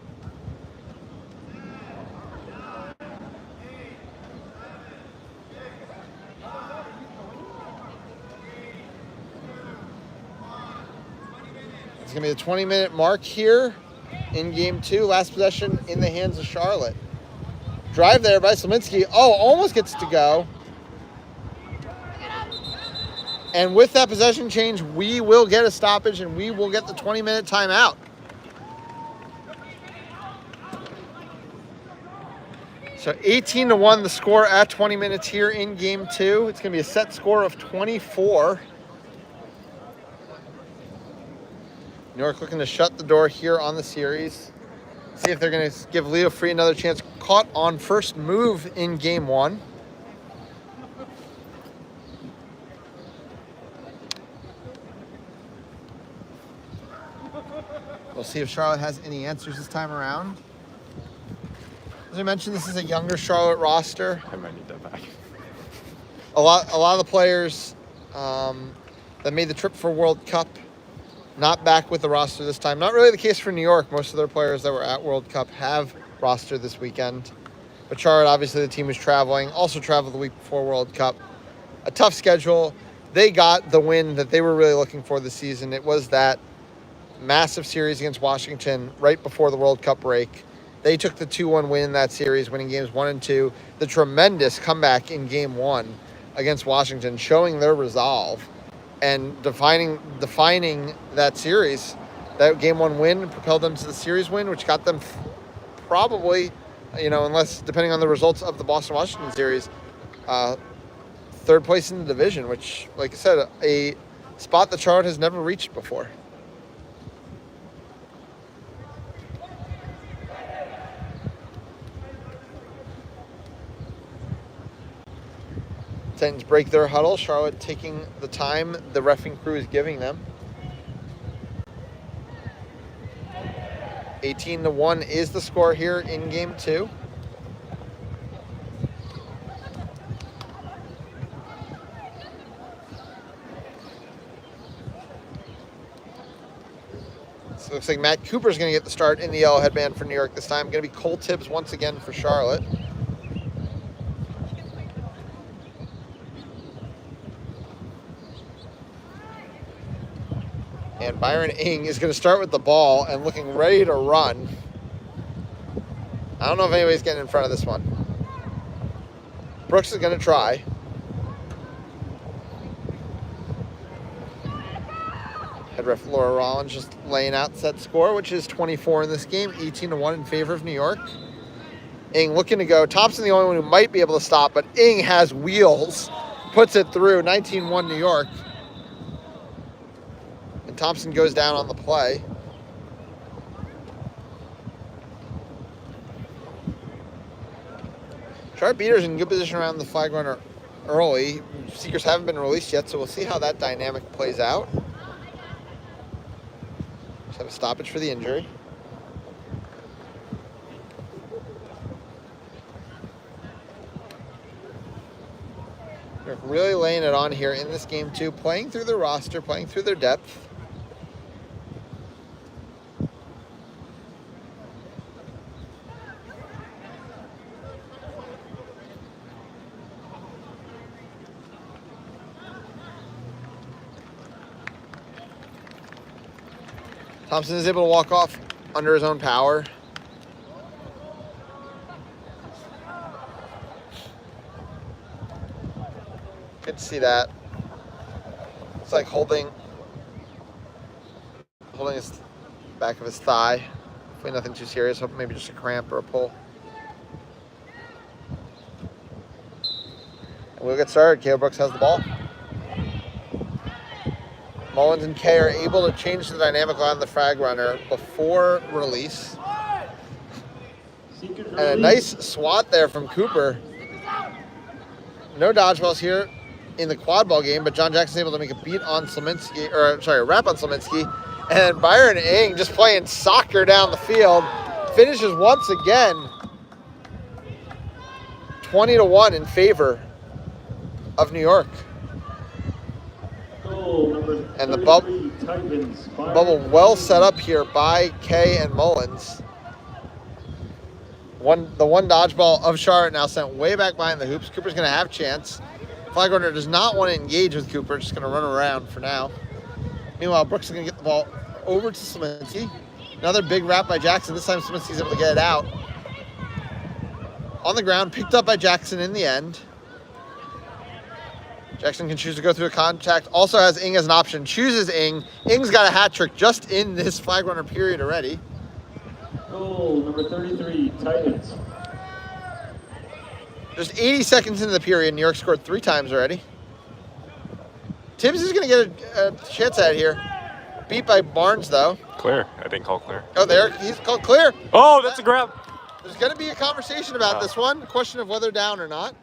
It's going to be the 20-minute mark here in game 2. Last possession in the hands of Charlotte. Drive there by Slominski. Oh, almost gets to go. And with that possession change, we will get a stoppage and we will get the 20-minute timeout. So 18-1 the score at 20 minutes here in game 2. It's going to be a set score of 24. New York looking to shut the door here on the series. See if they're going to give Leo Free another chance. Caught on first move in game 1. We'll see if Charlotte has any answers this time around. As I mentioned, this is a younger Charlotte roster. I might need that back. A lot of the players that made the trip for World Cup not back with the roster this time. Not really the case for New York. Most of their players that were at World Cup have roster this weekend. But Charlotte, obviously the team who's traveling, also traveled the week before World Cup. A tough schedule. They got the win that they were really looking for this season. It was that massive series against Washington right before the World Cup break. They took the 2-1 win in that series, winning games 1 and 2. The tremendous comeback in game 1 against Washington, showing their resolve and defining that series. That game 1 win propelled them to the series win, which got them probably, unless depending on the results of the Boston-Washington series, 3rd place in the division, which, like I said, a spot that Charlotte has never reached before. Titans break their huddle. Charlotte taking the time the reffing crew is giving them. 18-1 is the score here in game 2. So it looks like Matt Cooper's going to get the start in the yellow headband for New York this time. Going to be Cole Tibbs once again for Charlotte. And Byron Ing is going to start with the ball and looking ready to run. I don't know if anybody's getting in front of this one. Brooks is going to try. Head ref Laura Rollins just laying out set score, which is 24 in this game, 18-1 in favor of New York. Ing looking to go. Thompson the only one who might be able to stop, but Ing has wheels. Puts it through, 19-1 New York. And Thompson goes down on the play. Sharp Beaters in good position around the flag runner early. Seekers haven't been released yet, so we'll see how that dynamic plays out. Just have a stoppage for the injury. They're really laying it on here in this game too, playing through their roster, playing through their depth. Thompson is able to walk off under his own power. Good to see that. It's like holding his back of his thigh. Hopefully nothing too serious. Hope maybe just a cramp or a pull. And we'll get started. Caleb Brooks has the ball. Mullins and Kay are able to change the dynamic on the frag runner before release. And a nice swat there from Cooper. No dodgeballs here in the quad ball game, but John Jackson's able to make a beat on Slominski, a wrap on Slominski. And Byron Ing just playing soccer down the field. Finishes once again. 20-1 in favor of New York. And the bubble well set up here by Kay and Mullins. The one dodgeball of Charlotte now sent way back behind the hoops. Cooper's going to have a chance. Flag runner does not want to engage with Cooper. Just going to run around for now. Meanwhile, Brooks is going to get the ball over to Sliminski. Another big wrap by Jackson. This time Sliminski's able to get it out. On the ground, picked up by Jackson in the end. Jackson can choose to go through a contact. Also has Ing as an option. Chooses Ing. Ing's got a hat trick just in this flag runner period already. Goal number 33, Titans. Just 80 seconds into the period, New York scored 3 times already. Tibbs is going to get a chance at it here. Beat by Barnes, though. Clear. I didn't call clear. Oh, there. He's called clear. Oh, that's a grab. There's going to be a conversation about this one. Question of whether down or not.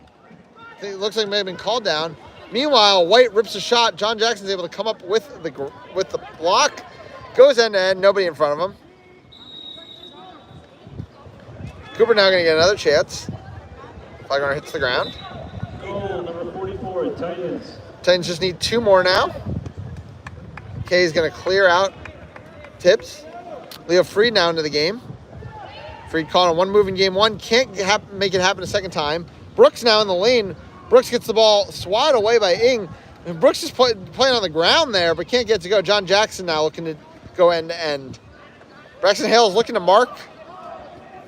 I think it looks like it may have been called down. Meanwhile, White rips a shot. John Jackson's able to come up with the block. Goes end to end. Nobody in front of him. Cooper now going to get another chance. Flag runner hits the ground. Goal number 44, Titans. Titans just need 2 more now. Kay's going to clear out Tibbs. Leo Freed now into the game. Freed caught on 1 move in game 1. Can't make it happen a second time. Brooks now in the lane. Brooks gets the ball swatted away by Ing. And Brooks is playing on the ground there, but can't get to go. John Jackson now looking to go end to end. Braxton Hale's looking to mark.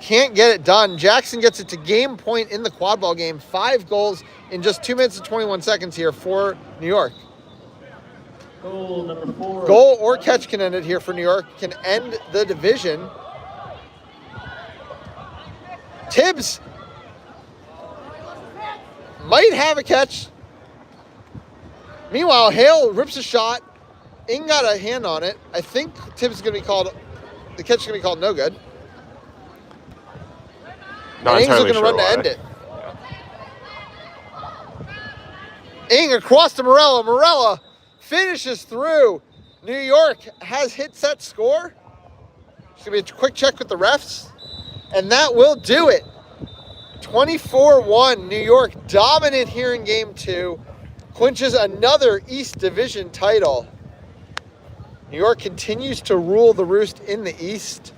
Can't get it done. Jackson gets it to game point in the quad ball game. 5 goals in just 2 minutes and 21 seconds here for New York. Goal number 4. Goal or catch can end it here for New York. Can end the division. Tibbs might have a catch. Meanwhile, Hale rips a shot. Ing got a hand on it. I think Tibbs is going to be called, the catch is going to be called no good. Not Ing's entirely looking to run sure to end it. Ing across to Morella. Morella finishes through. New York has hit, set, score. It's going to be a quick check with the refs. And that will do it. 24-1. New York dominant here in game 2. Clinches another East Division title. New York continues to rule the roost in the East.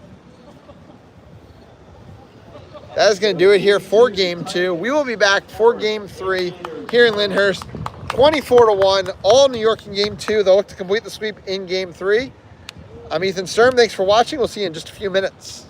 That is going to do it here for game 2. We will be back for game 3 here in Lyndhurst. 24-1. All New York in game 2. They'll look to complete the sweep in game 3. I'm Ethan Sturm. Thanks for watching. We'll see you in just a few minutes.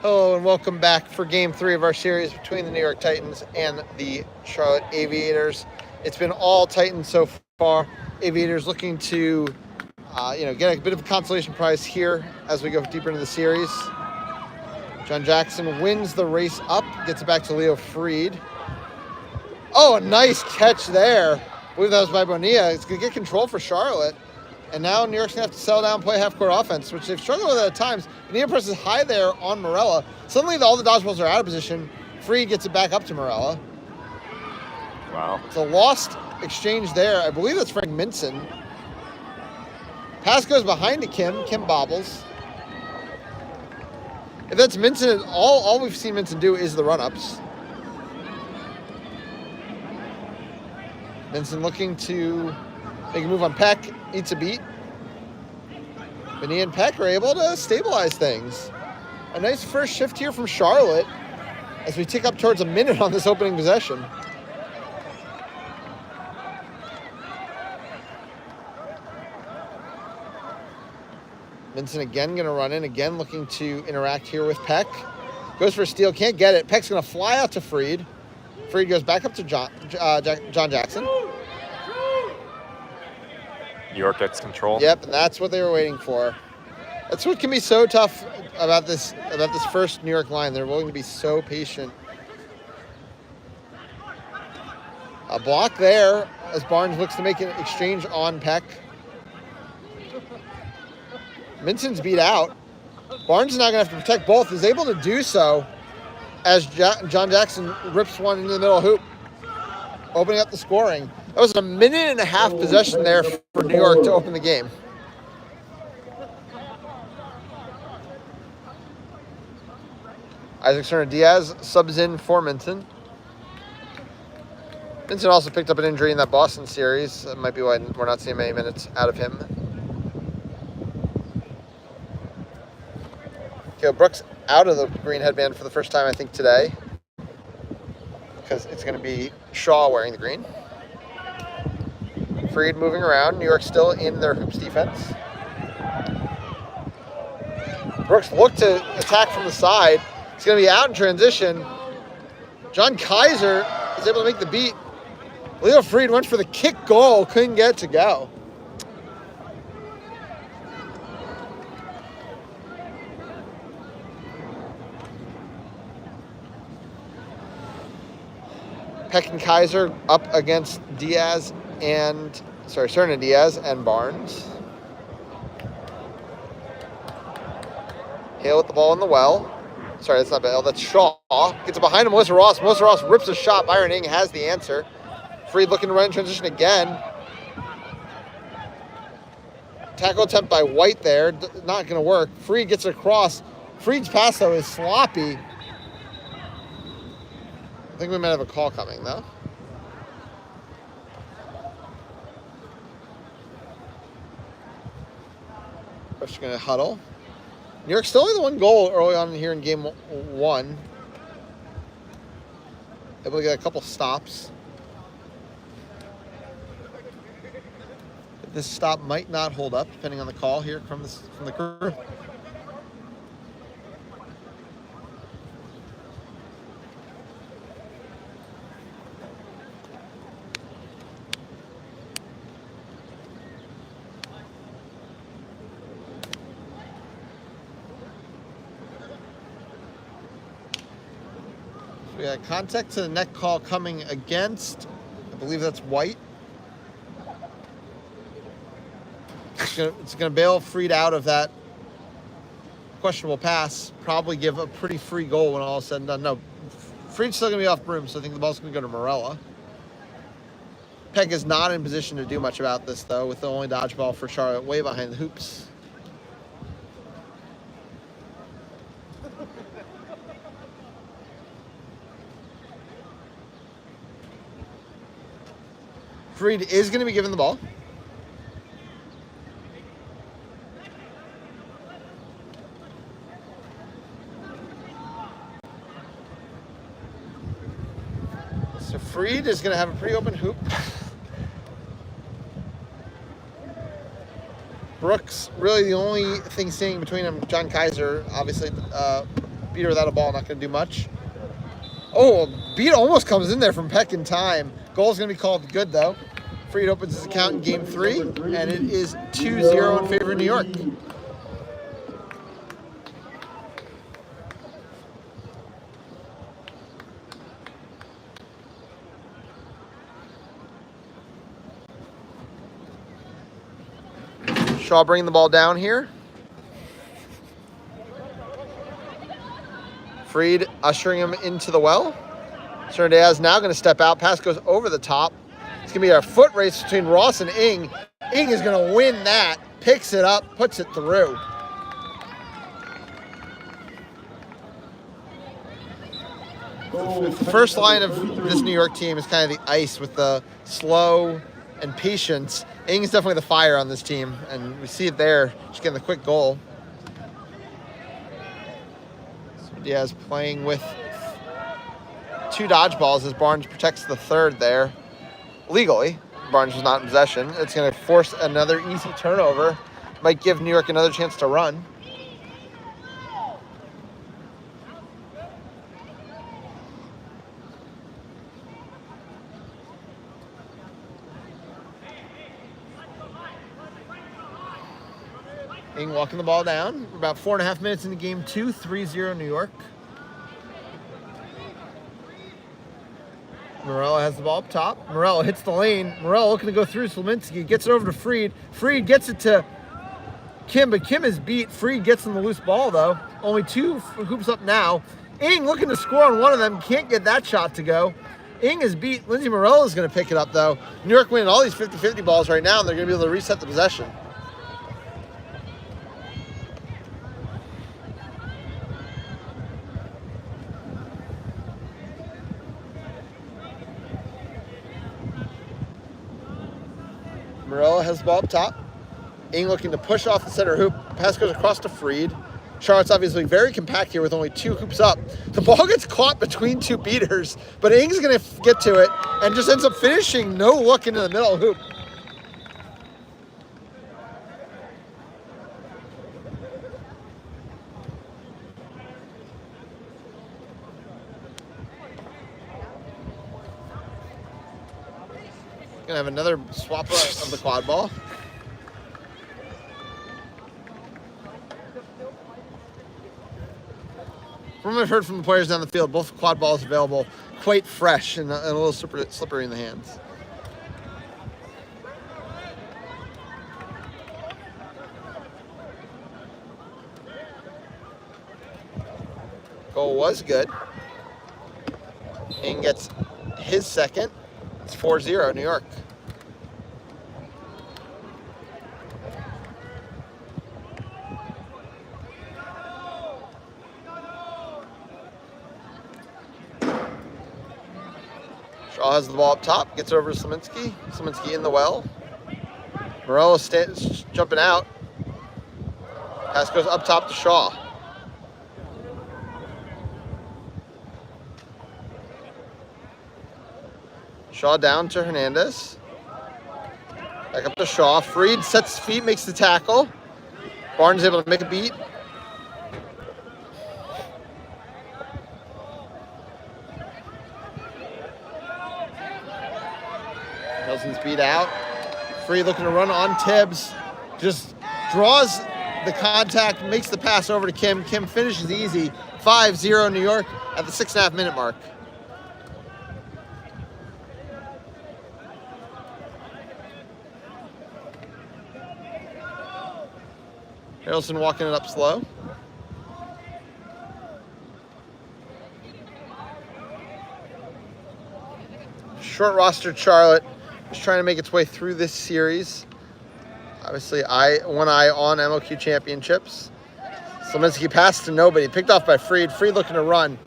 Hello and welcome back for Game 3 of our series between the New York Titans and the Charlotte Aviators. It's been all Titans so far. Aviators looking to, get a bit of a consolation prize here as we go deeper into the series. John Jackson wins the race up, gets it back to Leo Freed. Oh, a nice catch there. I believe that was by Bonilla. It's going to get control for Charlotte. And now New York's going to have to settle down and play half-court offense, which they've struggled with at times. Bonilla presses high there on Morella. Suddenly, all the dodgeballs are out of position. Freed gets it back up to Morella. Wow. It's a lost exchange there. I believe that's Frank Minson. Pass goes behind to Kim. Kim bobbles. If that's Minson, all we've seen Minson do is the run-ups. Minson looking to make a move on Peck. Eats a beat. Bonilla and Peck are able to stabilize things. A nice first shift here from Charlotte as we tick up towards a minute on this opening possession. Minson again going to run in, again looking to interact here with Peck. Goes for a steal, can't get it. Peck's going to fly out to Freed. Freed goes back up to John Jackson. New York gets control. Yep, and that's what they were waiting for. That's what can be so tough about this first New York line. They're willing to be so patient. A block there as Barnes looks to make an exchange on Peck. Minson's beat out. Barnes is now going to have to protect both. He's able to do so as John Jackson rips one into the middle hoop, opening up the scoring. That was a minute and a half possession there for New York to open the game. Isaac Serna-Diaz subs in for Minson. Minson also picked up an injury in that Boston series. That might be why we're not seeing many minutes out of him. Caleb Brooks out of the green headband for the first time, I think, today. Because it's going to be Shaw wearing the green. Freed moving around. New York still in their hoops defense. Brooks looked to attack from the side. He's going to be out in transition. John Kaiser is able to make the beat. Leo Freed went for the kick goal. Couldn't get it to go. Peck and Kaiser up against Serna-Diaz and Barnes. Hale with the ball in the well. Sorry, that's not Bale. That's Shaw. Gets it behind him, Melissa Ross. Melissa Ross rips a shot. Byron Ng has the answer. Freed looking to run in transition again. Tackle attempt by White there. Not going to work. Freed gets it across. Freed's pass, though, is sloppy. I think we might have a call coming, though. We're just going to huddle. New York still only the one goal early on here in game 1. Able to get a couple stops. This stop might not hold up, depending on the call here from the crew. We got contact to the neck call coming against, I believe that's White. It's gonna bail Freed out of that questionable pass. Probably give a pretty free goal when all is said and done. No, Freed's still gonna be off broom, so I think the ball's gonna go to Morella. Peck is not in position to do much about this, though, with the only dodgeball for Charlotte way behind the hoops. Freed is going to be given the ball. So Freed is going to have a pretty open hoop. Brooks, really the only thing standing between him, John Kaiser, obviously Beater without a ball, not going to do much. Oh, beat almost comes in there from Peck in time. Goal's going to be called good, though. Freed opens his account in game 3, and it is 2-0 in favor of New York. Shaw bringing the ball down here. Freed ushering him into the well. Soldados now going to step out. Pass goes over the top. It's going to be a foot race between Ross and Ing. Ing is going to win that. Picks it up, puts it through. The first line of this New York team is kind of the ice with the slow and patience. Ing's definitely the fire on this team, and we see it there, just getting the quick goal. So Diaz playing with 2 dodgeballs as Barnes protects the third there. Legally, Barnes was not in possession. It's going to force another easy turnover. Might give New York another chance to run. Ing walking the ball down. We're about 4.5 minutes into game 2, 3-0 New York. Morello has the ball up top. Morello hits the lane. Morello looking to go through Slominski. Gets it over to Freed. Freed gets it to Kim, but Kim is beat. Freed gets him the loose ball, though. Only 2 hoops up now. Ing looking to score on one of them. Can't get that shot to go. Ing is beat. Lindsey Morello is going to pick it up, though. New York winning all these 50-50 balls right now, and they're going to be able to reset the possession. Morello has the ball up top. Ing looking to push off the center hoop. Pass goes across to Freed. Charlotte's obviously very compact here with only 2 hoops up. The ball gets caught between 2 beaters, but Ing's going to get to it and just ends up finishing no look into the middle hoop. Gonna have another swap of the quad ball. From what I've heard from the players down the field, both quad balls available quite fresh and a little slippery in the hands. Goal was good. Ing gets his second. It's 4-0 New York. Shaw has the ball up top, gets over to Slominski. Slominski in the well. Morello jumping out. Pass goes up top to Shaw. Shaw down to Hernandez. Back up to Shaw. Freed sets his feet, makes the tackle. Barnes able to make a beat. Nelson's beat out. Freed looking to run on Tibbs. Just draws the contact, makes the pass over to Kim. Kim finishes easy. 5-0 New York at the 6.5 minute mark. Harrelson walking it up slow. Short roster Charlotte is trying to make its way through this series. Obviously, one eye on MLQ championships. Slominski passed to nobody, picked off by Freed. Freed looking to run.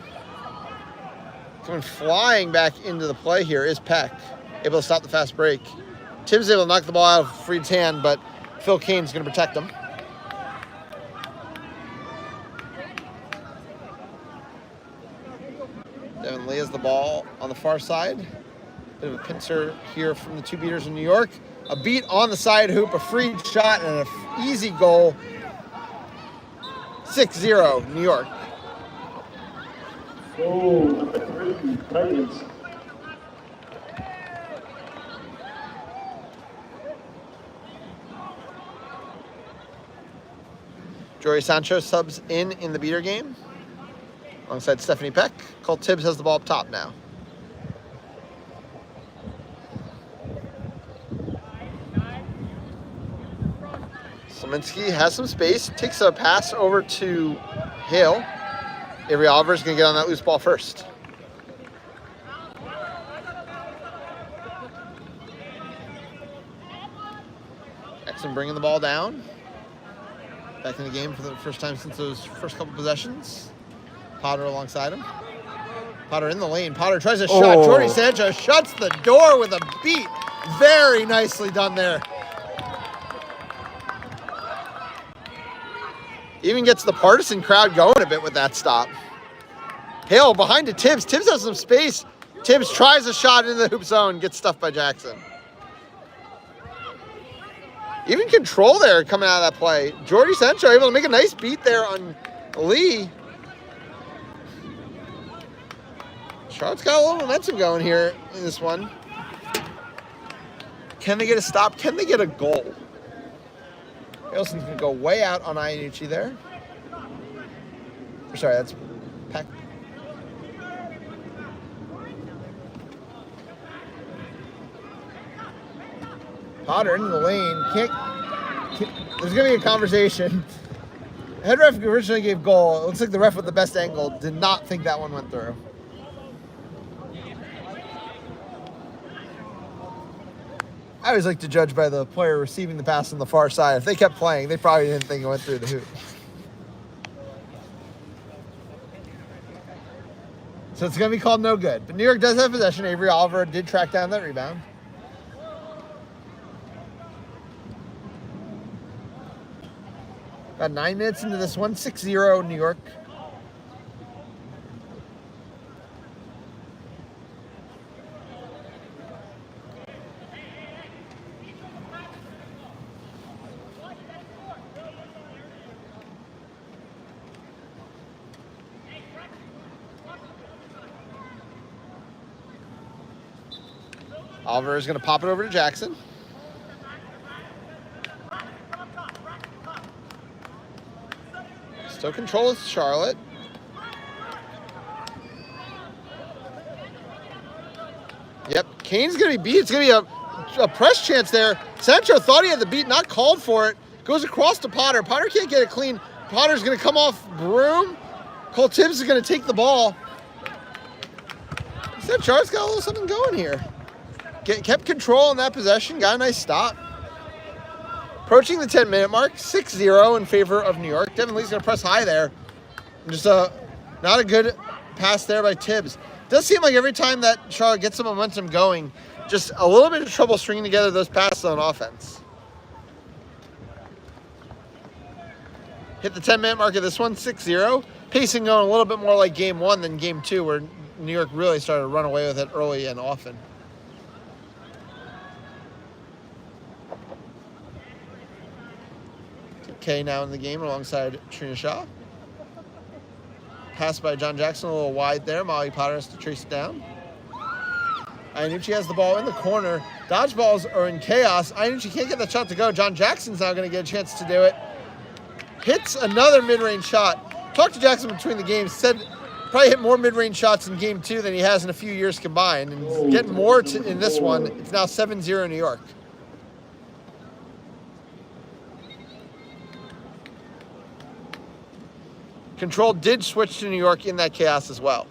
Coming flying back into the play here is Peck, able to stop the fast break. Tibbs able to knock the ball out of Freed's hand, but Phil Kane's going to protect him. Devin Lee has the ball on the far side. Bit of a pincer here from the 2 beaters in New York. A beat on the side hoop, a free shot, and an easy goal. 6-0 New York. Oh, number 3, Titans. Jory Sancho subs in the beater game alongside Stephanie Peck. Colt Tibbs has the ball up top now. Sliminski has some space, takes a pass over to Hale. Avery Oliver's going to get on that loose ball first. Jackson bringing the ball down. Back in the game for the first time since those first couple possessions. Potter alongside him. Potter in the lane. Potter tries a shot. Jordy Sanchez shuts the door with a beat. Very nicely done there. Even gets the partisan crowd going a bit with that stop. Hale behind to Tibbs. Tibbs has some space. Tibbs tries a shot into the hoop zone. Gets stuffed by Jackson. Even control there coming out of that play. Jordy Sancho able to make a nice beat there on Lee. Charlotte's got a little momentum going here in this one. Can they get a stop? Can they get a goal? Wilson's going to go way out on Iannucci there. Sorry, that's Peck. Potter in the lane. There's going to be a conversation. Head ref originally gave goal. It looks like the ref with the best angle did not think that one went through. I always like to judge by the player receiving the pass on the far side. If they kept playing, they probably didn't think it went through the hoop. So it's going to be called no good. But New York does have possession. Avery Oliver did track down that rebound. About 9 minutes into this one, 6-0 New York. Oliver is going to pop it over to Jackson. Still control with Charlotte. Yep, Kane's going to be beat. It's going to be a press chance there. Sancho thought he had the beat, not called for it. Goes across to Potter. Potter can't get it clean. Potter's going to come off broom. Cole Tibbs is going to take the ball. He said Charlotte's got a little something going here. Kept control in that possession. Got a nice stop. Approaching the 10-minute mark, 6-0 in favor of New York. Devin Lee's going to press high there. Just not a good pass there by Tibbs. Does seem like every time that Charlotte gets some momentum going, just a little bit of trouble stringing together those passes on offense. Hit the 10-minute mark of this one, 6-0. Pacing going a little bit more like game one than game two, where New York really started to run away with it early and often. Kay now in the game alongside Trina Shaw. Pass by John Jackson, a little wide there. Molly Potter has to trace it down. Iannucci has the ball in the corner. Dodgeballs are in chaos. Iannucci can't get that shot to go. John Jackson's now going to get a chance to do it. Hits another mid-range shot. Talked to Jackson between the games. Said probably hit more mid-range shots in game two than he has in a few years combined. And getting more in this one. It's now 7-0 New York. Control did switch to New York in that chaos as well.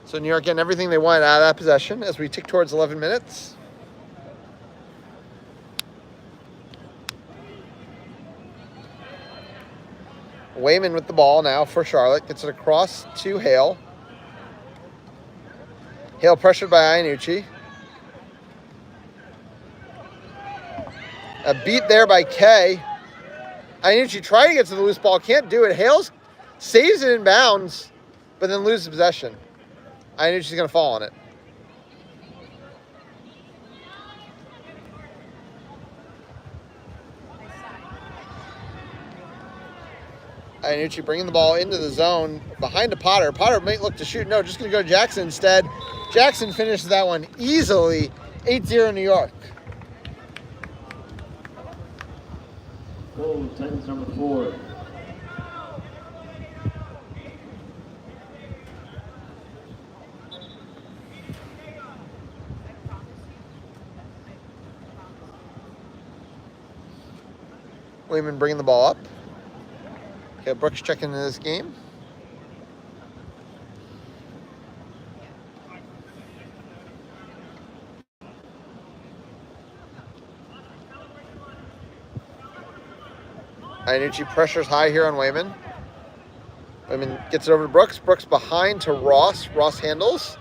So New York getting everything they wanted out of that possession as we tick towards 11 minutes. Wayman with the ball now for Charlotte. Gets it across to Hale. Hale pressured by Iannucci. A beat there by Kay. Iannucci trying to get to the loose ball. Can't do it. Hale's saves it in bounds, but then loses possession. Iannucci's going to fall on it. Iannucci bringing the ball into the zone behind to Potter. Potter might look to shoot. No, just going to go to Jackson instead. Jackson finishes that one easily. 8-0 New York. Goal, Titans number 4. Wayman bringing the ball up. Okay, Brooks checking into this game. Iannucci pressures high here on Wayman. Wayman gets it over to Brooks. Brooks behind to Ross. Ross handles.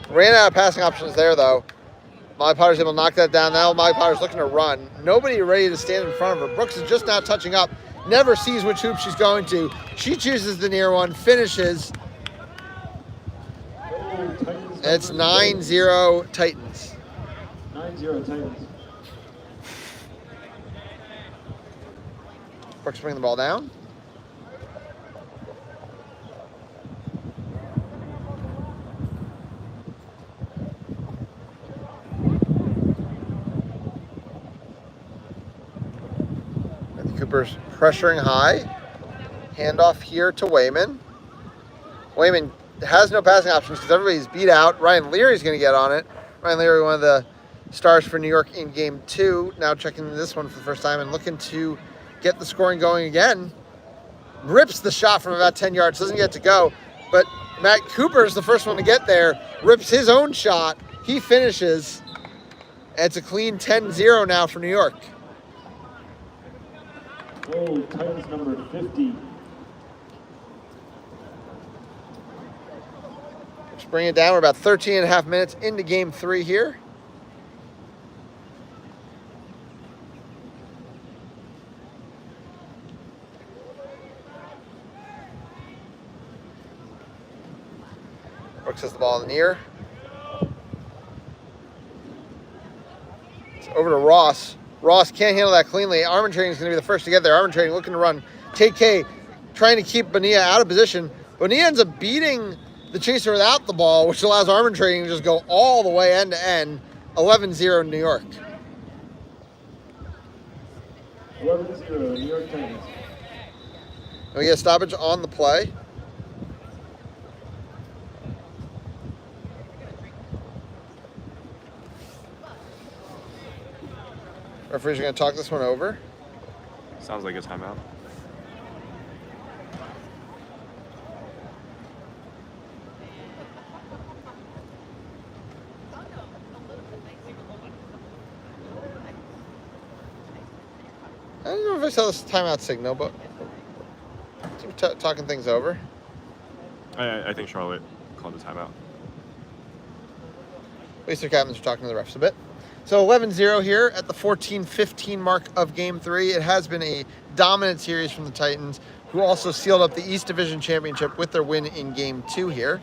Ran out of passing options there, though. Molly Potter's able to knock that down. Now Molly Potter's looking to run. Nobody ready to stand in front of her. Brooks is just now touching up. Never sees which hoop she's going to. She chooses the near one, finishes. And it's 9-0 Titans. 9-0 Titans. Brooks bringing the ball down. Cooper's pressuring high. Handoff here to Wayman. Wayman has no passing options because everybody's beat out. Ryan Leary's going to get on it. Ryan Leary, one of the stars for New York in Game 2. Now checking this one for the first time and looking to get the scoring going again. Rips the shot from about 10 yards. Doesn't get to go. But Matt Cooper's the first one to get there. Rips his own shot. He finishes. And it's a clean 10-0 now for New York. Goal, Titans number 50. Let's bring it down. We're about 13 and a half minutes into Game 3 here. Brooks has the ball in the near. It's over to Ross. Ross can't handle that cleanly. Armintrading is going to be the first to get there. Armintrading looking to run. TK trying to keep Bonilla out of position. Bonilla ends up beating the chaser without the ball, which allows Armintrading to just go all the way end to end. 11-0 New York. 11-0 New York Titans. And we get a stoppage on the play. Referees are going to talk this one over. Sounds like a timeout. I don't know if I saw this timeout signal, but talking things over. I think Charlotte called the timeout. At least their captains are talking to the refs a bit. So 11-0 here at the 14-15 mark of Game 3. It has been a dominant series from the Titans, who also sealed up the East Division Championship with their win in Game 2 here.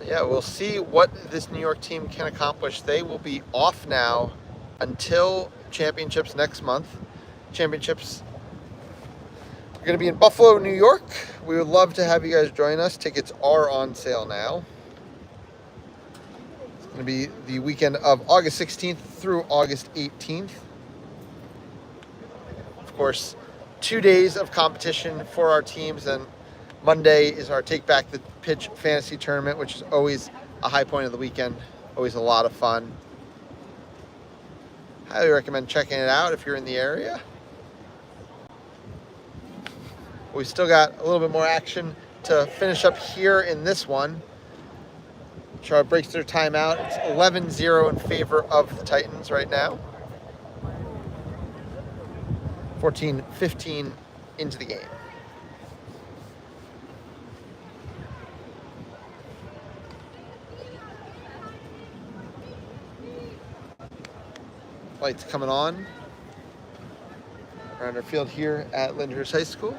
Yeah, we'll see what this New York team can accomplish. They will be off now until championships next month. Championships are going to be in Buffalo, New York. We would love to have you guys join us. Tickets are on sale now. It's going to be the weekend of August 16th through August 18th. Of course, 2 days of competition for our teams, and Monday is our Take Back the Pitch Fantasy Tournament, which is always a high point of the weekend, always a lot of fun. Highly recommend checking it out if you're in the area. We've still got a little bit more action to finish up here in this one. Charlotte breaks their timeout. It's 11-0 in favor of the Titans right now. 14-15 into the game. Lights coming on around our field here at Lyndhurst High School.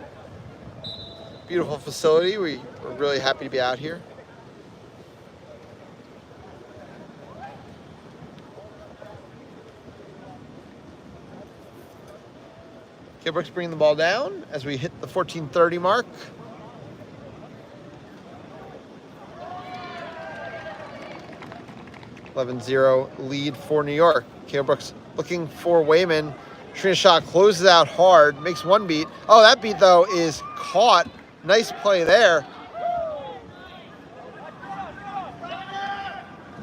Beautiful facility. We're really happy to be out here. Brooks bringing the ball down as we hit the 14:30 mark. (11-0) lead for New York. Caleb Brooks looking for Wayman. Trina shot closes out hard, makes one beat. Oh, that beat though is caught. Nice play there.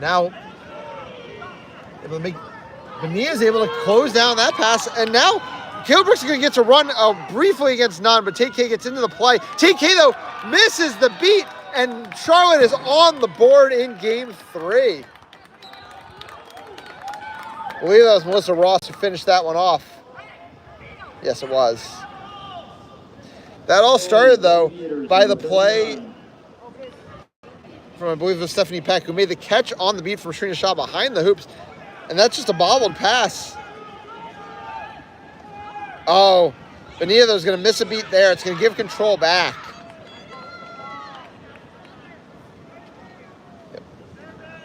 Now, able to make Benia's able to close down that pass, and now Caleb Brooks is going to get to run briefly against none, but TK gets into the play. TK though misses the beat, and Charlotte is on the board in game 3. I believe that was Melissa Ross who finished that one off. Yes, it was. That all started, though, by the play from, I believe it was Stephanie Peck, who made the catch on the beat from Trina Shaw behind the hoops. And that's just a bobbled pass. Oh, Bonilla, though, is going to miss a beat there. It's going to give control back. Yep.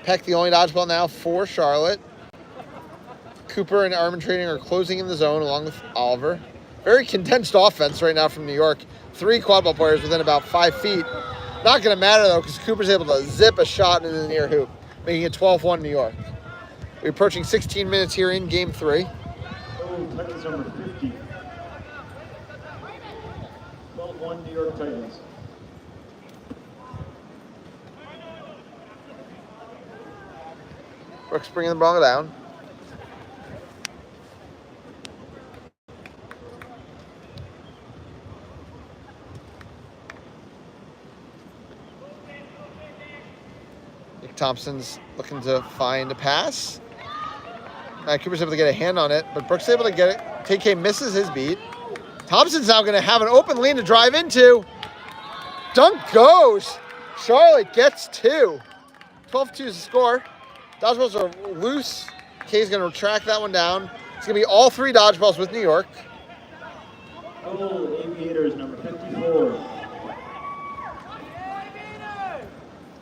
Peck, the only dodgeball now for Charlotte. Cooper and Armin Trading are closing in the zone along with Oliver. Very condensed offense right now from New York. 3 quadball players within about 5 feet. Not going to matter, though, because Cooper's able to zip a shot into the near hoop, making it 12-1 New York. We're approaching 16 minutes here in Game 3. Oh, Titans number 50. 12-1 New York Titans. Brooks bringing the ball down. Nick Thompson's looking to find a pass. Cooper's able to get a hand on it, but Brooks is able to get it. TK misses his beat. Thompson's now going to have an open lane to drive into. Dunk goes. Charlotte gets 2. 12-2 is the score. Dodgeballs are loose. Kay's going to track that one down. It's going to be all 3 dodgeballs with New York. Oh, Aviators number 54.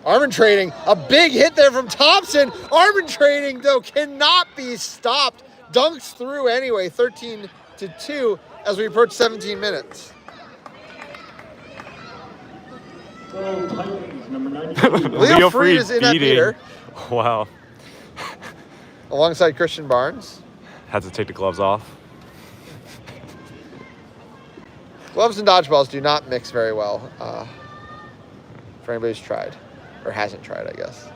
Armin Trading, a big hit there from Thompson. Armin Trading, though, cannot be stopped. Dunks through anyway, 13-2 as we approach 17 minutes. Oh, Titans number 92. Leo Freed is in that beater. Wow. Alongside Christian Barnes. Had to take the gloves off. Gloves and dodgeballs do not mix very well, for anybody who's tried. Or hasn't tried, I guess.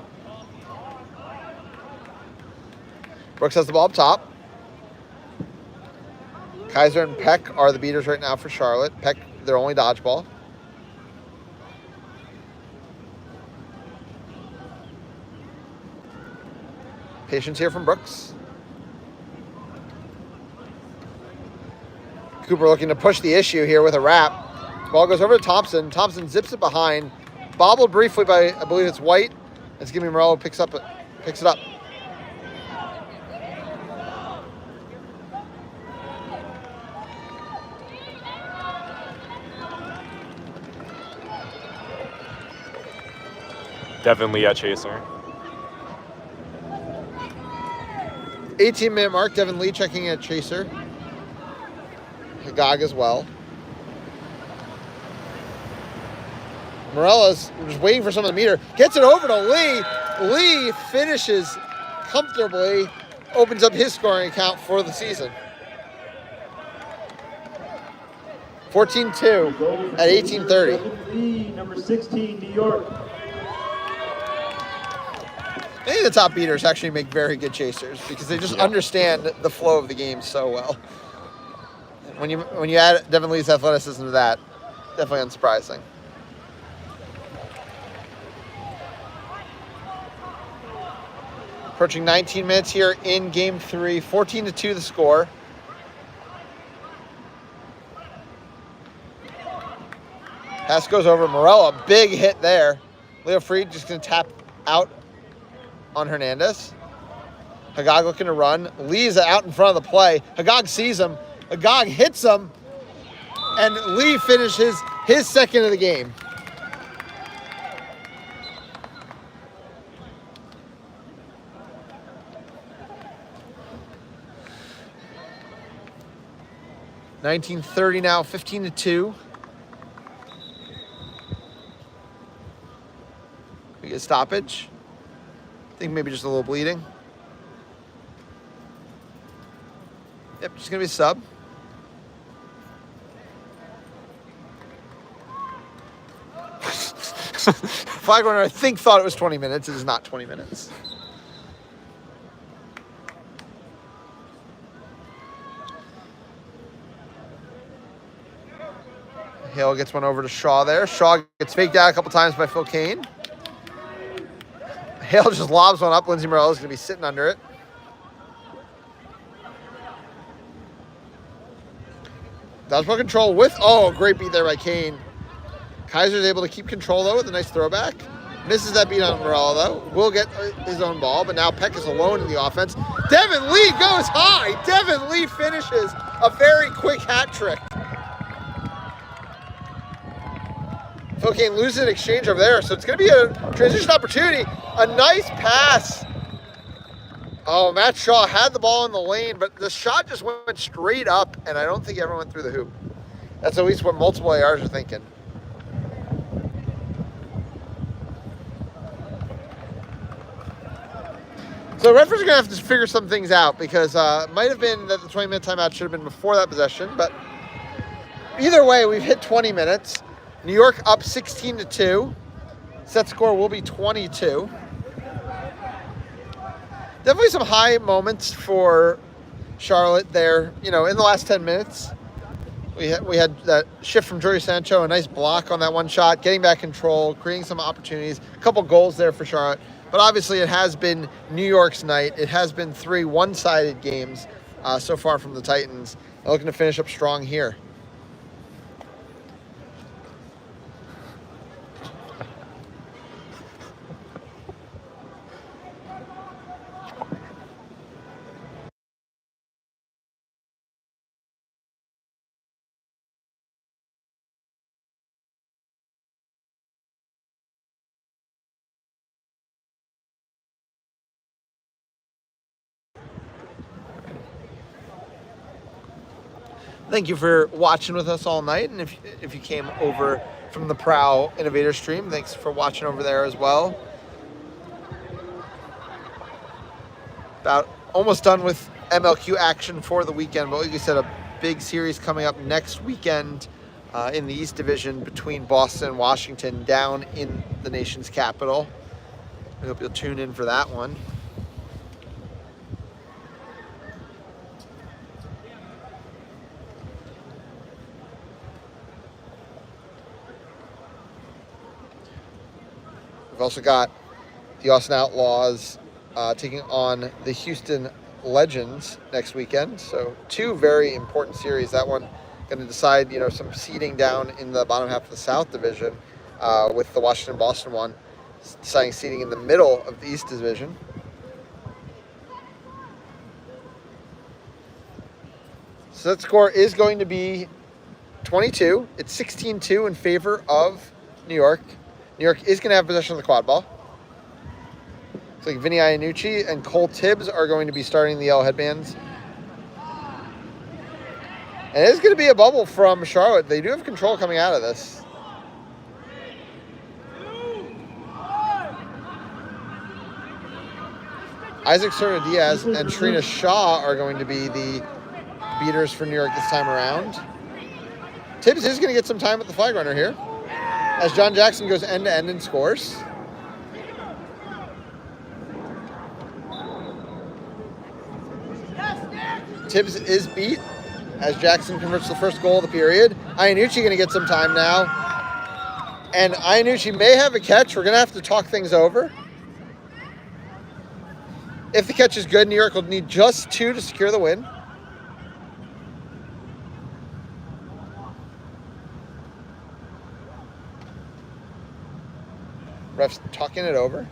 Brooks has the ball up top. Kaiser and Peck are the beaters right now for Charlotte. Peck, their only dodgeball. Patience here from Brooks. Cooper looking to push the issue here with a wrap. Ball goes over to Thompson. Thompson zips it behind. Bobbled briefly by, I believe it's White. It's Gimme Morello picks it up. Devin Lee at chaser. 18-minute mark. Devin Lee checking at chaser. Hagag as well. Morella's just waiting for someone to meet her. Gets it over to Lee. Lee finishes comfortably. Opens up his scoring account for the season. 14-2 at 18:30. Lee, number 16, New York. Many of the top beaters actually make very good chasers because they just understand the flow of the game so well. When you add Devin Lee's athleticism to that, definitely unsurprising. Approaching 19 minutes here in Game 3. 14-2 the score. Pass goes over Morello. Big hit there. Leo Freed just going to tap out on Hernandez. Hagag looking to run. Lee's out in front of the play. Hagag sees him. Hagag hits him. And Lee finishes his second of the game. 19:30 now, 15-2. We get a stoppage. I think maybe just a little bleeding. Yep, just gonna be a sub. Flag runner, I think, thought it was 20 minutes. It is not 20 minutes. Hale gets one over to Shaw there. Shaw gets faked out a couple times by Phil Kane. Hale just lobs one up. Lindsey Morello's going to be sitting under it. Dodgeball control with, oh, great beat there by Kane. Kaiser's able to keep control, though, with a nice throwback. Misses that beat on Morello, though. Will get his own ball, but now Peck is alone in the offense. Devin Lee goes high. Devin Lee finishes a very quick hat trick. Phil Kane loses an exchange over there, so it's going to be a transition opportunity. A nice pass. Oh, Matt Shaw had the ball in the lane, but the shot just went straight up, and I don't think it ever went through the hoop. That's at least what multiple ARs are thinking. So referees are going to have to figure some things out because it might have been that the 20-minute timeout should have been before that possession, but either way, we've hit 20 minutes. New York up 16-2. Set score will be 22. Definitely some high moments for Charlotte there. You know, in the last 10 minutes, we had that shift from Jorge Sancho, a nice block on that one shot, getting back control, creating some opportunities, a couple goals there for Charlotte. But obviously, it has been New York's night. It has been 3 one-sided games so far from the Titans. They're looking to finish up strong here. Thank you for watching with us all night, and if you came over from the Prow Innovator stream, thanks for watching over there as well. About almost done with MLQ action for the weekend, but like we said, a big series coming up next weekend in the East Division between Boston and Washington down in the nation's capital. I hope you'll tune in for that one. We've also got the Austin Outlaws taking on the Houston Legends next weekend. So 2 very important series. That one going to decide, you know, some seeding down in the bottom half of the South Division with the Washington-Boston one deciding seeding in the middle of the East Division. So that score is going to be 22. It's 16-2 in favor of New York. New York is going to have possession of the quad ball. It's like Vinny Iannucci and Cole Tibbs are going to be starting the yellow headbands. And it is going to be a bubble from Charlotte. They do have control coming out of this. Isaac Serna-Diaz and Trina Shaw are going to be the beaters for New York this time around. Tibbs is going to get some time with the flag runner here, as John Jackson goes end-to-end and scores. Tibbs is beat as Jackson converts the first goal of the period. Iannucci going to get some time now. And Iannucci may have a catch. We're going to have to talk things over. If the catch is good, New York will need just 2 to secure the win. Ref's talking it over.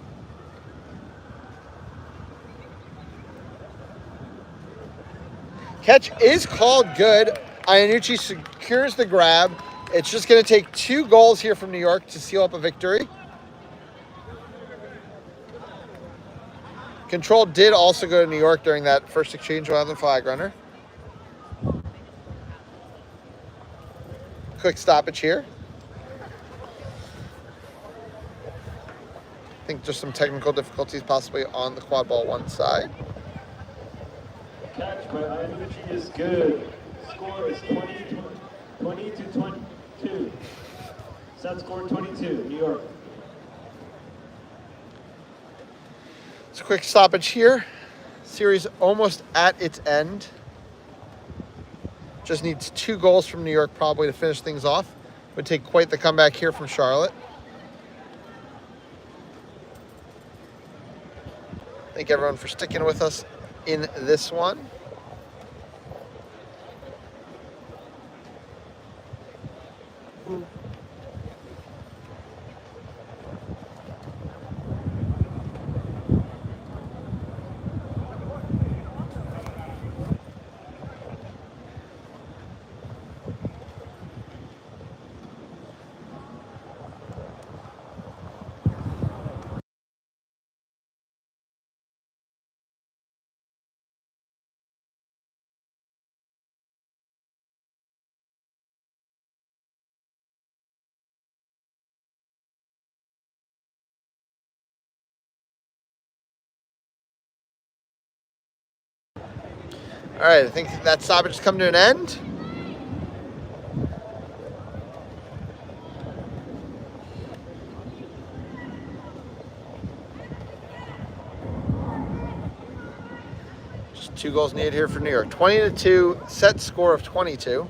Catch is called good. Iannucci secures the grab. It's just going to take 2 goals here from New York to seal up a victory. Control did also go to New York during that first exchange without the flag runner. quick stoppage here. I think just some technical difficulties possibly on the quad ball one side. Catch by Ivy is good. Score is 20 to 22. Set score 22, New York. It's a quick stoppage here. Series almost at its end. Just needs 2 goals from New York probably to finish things off. Would take quite the comeback here from Charlotte. Thank everyone for sticking with us in this one. All right, I think that stoppage has come to an end. Just 2 goals needed here for New York. 20-2, set score of 22.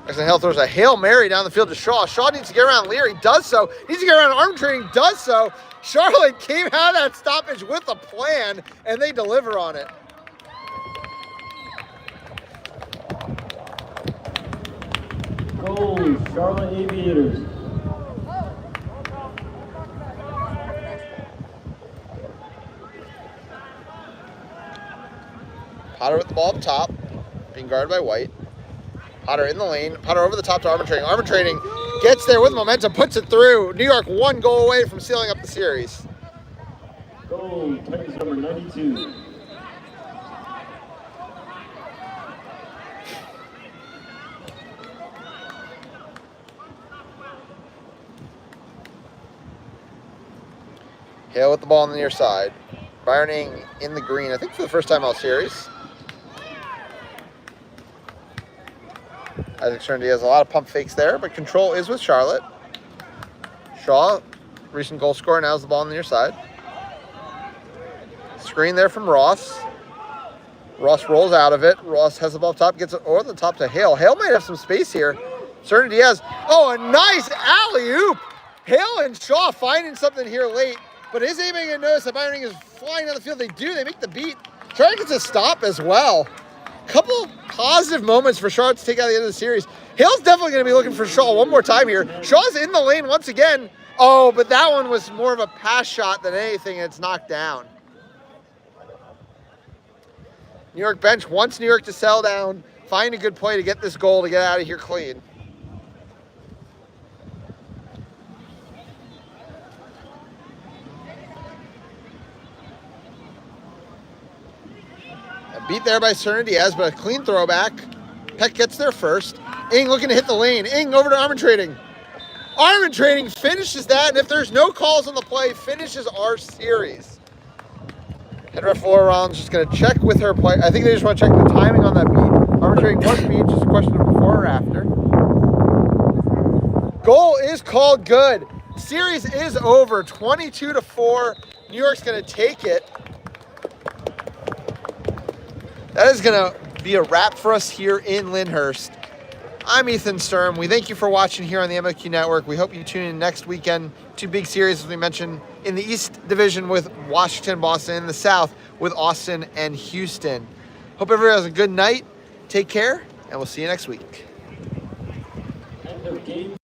Excellent Hill throws a Hail Mary down the field to Shaw. Shaw needs to get around Lear. He does so. Needs to get around arm trading. Does so. Charlotte came out of that stoppage with a plan, and they deliver on it. Goal, Charlotte Aviators. Potter with the ball up top, being guarded by White. Potter in the lane. Potter over the top to Arbitrating. Arbitrating gets there with momentum, puts it through. New York 1 goal away from sealing up the series. Goal, Titans number 92. Hale with the ball on the near side. Byroning in the green, I think for the first time all series. Isaac Certainty has a lot of pump fakes there, but control is with Charlotte. Shaw, recent goal scorer, now has the ball on the near side. Screen there from Ross. Ross rolls out of it. Ross has the ball up top, gets it over the top to Hale. Hale might have some space here. Certainty has, oh, a nice alley-oop. Hale and Shaw finding something here late, but is anybody going to notice that Byroning is flying down the field? They do. They make the beat. Charlotte gets a stop as well. Couple positive moments for Charlotte to take out the end of the series. Hale's definitely going to be looking for Shaw one more time here. Shaw's in the lane once again. Oh, but that one was more of a pass shot than anything, and it's knocked down. New York bench wants New York to settle down, find a good play to get this goal to get out of here clean. Beat there by Cerna Diaz, but a clean throwback. Peck gets there first. Ing looking to hit the lane. Ing over to Arbitrating. Arbitrating finishes that, and if there's no calls on the play, finishes our series. Head ref Laura Rollins just going to check with her play. I think they just want to check the timing on that beat. Arbitrating was beat, just a question of before or after. Goal is called good. Series is over, 22-4. New York's going to take it. That is going to be a wrap for us here in Lyndhurst. I'm Ethan Sturm. We thank you for watching here on the MLQ Network. We hope you tune in next weekend. 2 big series, as we mentioned, in the East Division with Washington, Boston, in the South with Austin and Houston. Hope everyone has a good night. Take care, and we'll see you next week. End of game.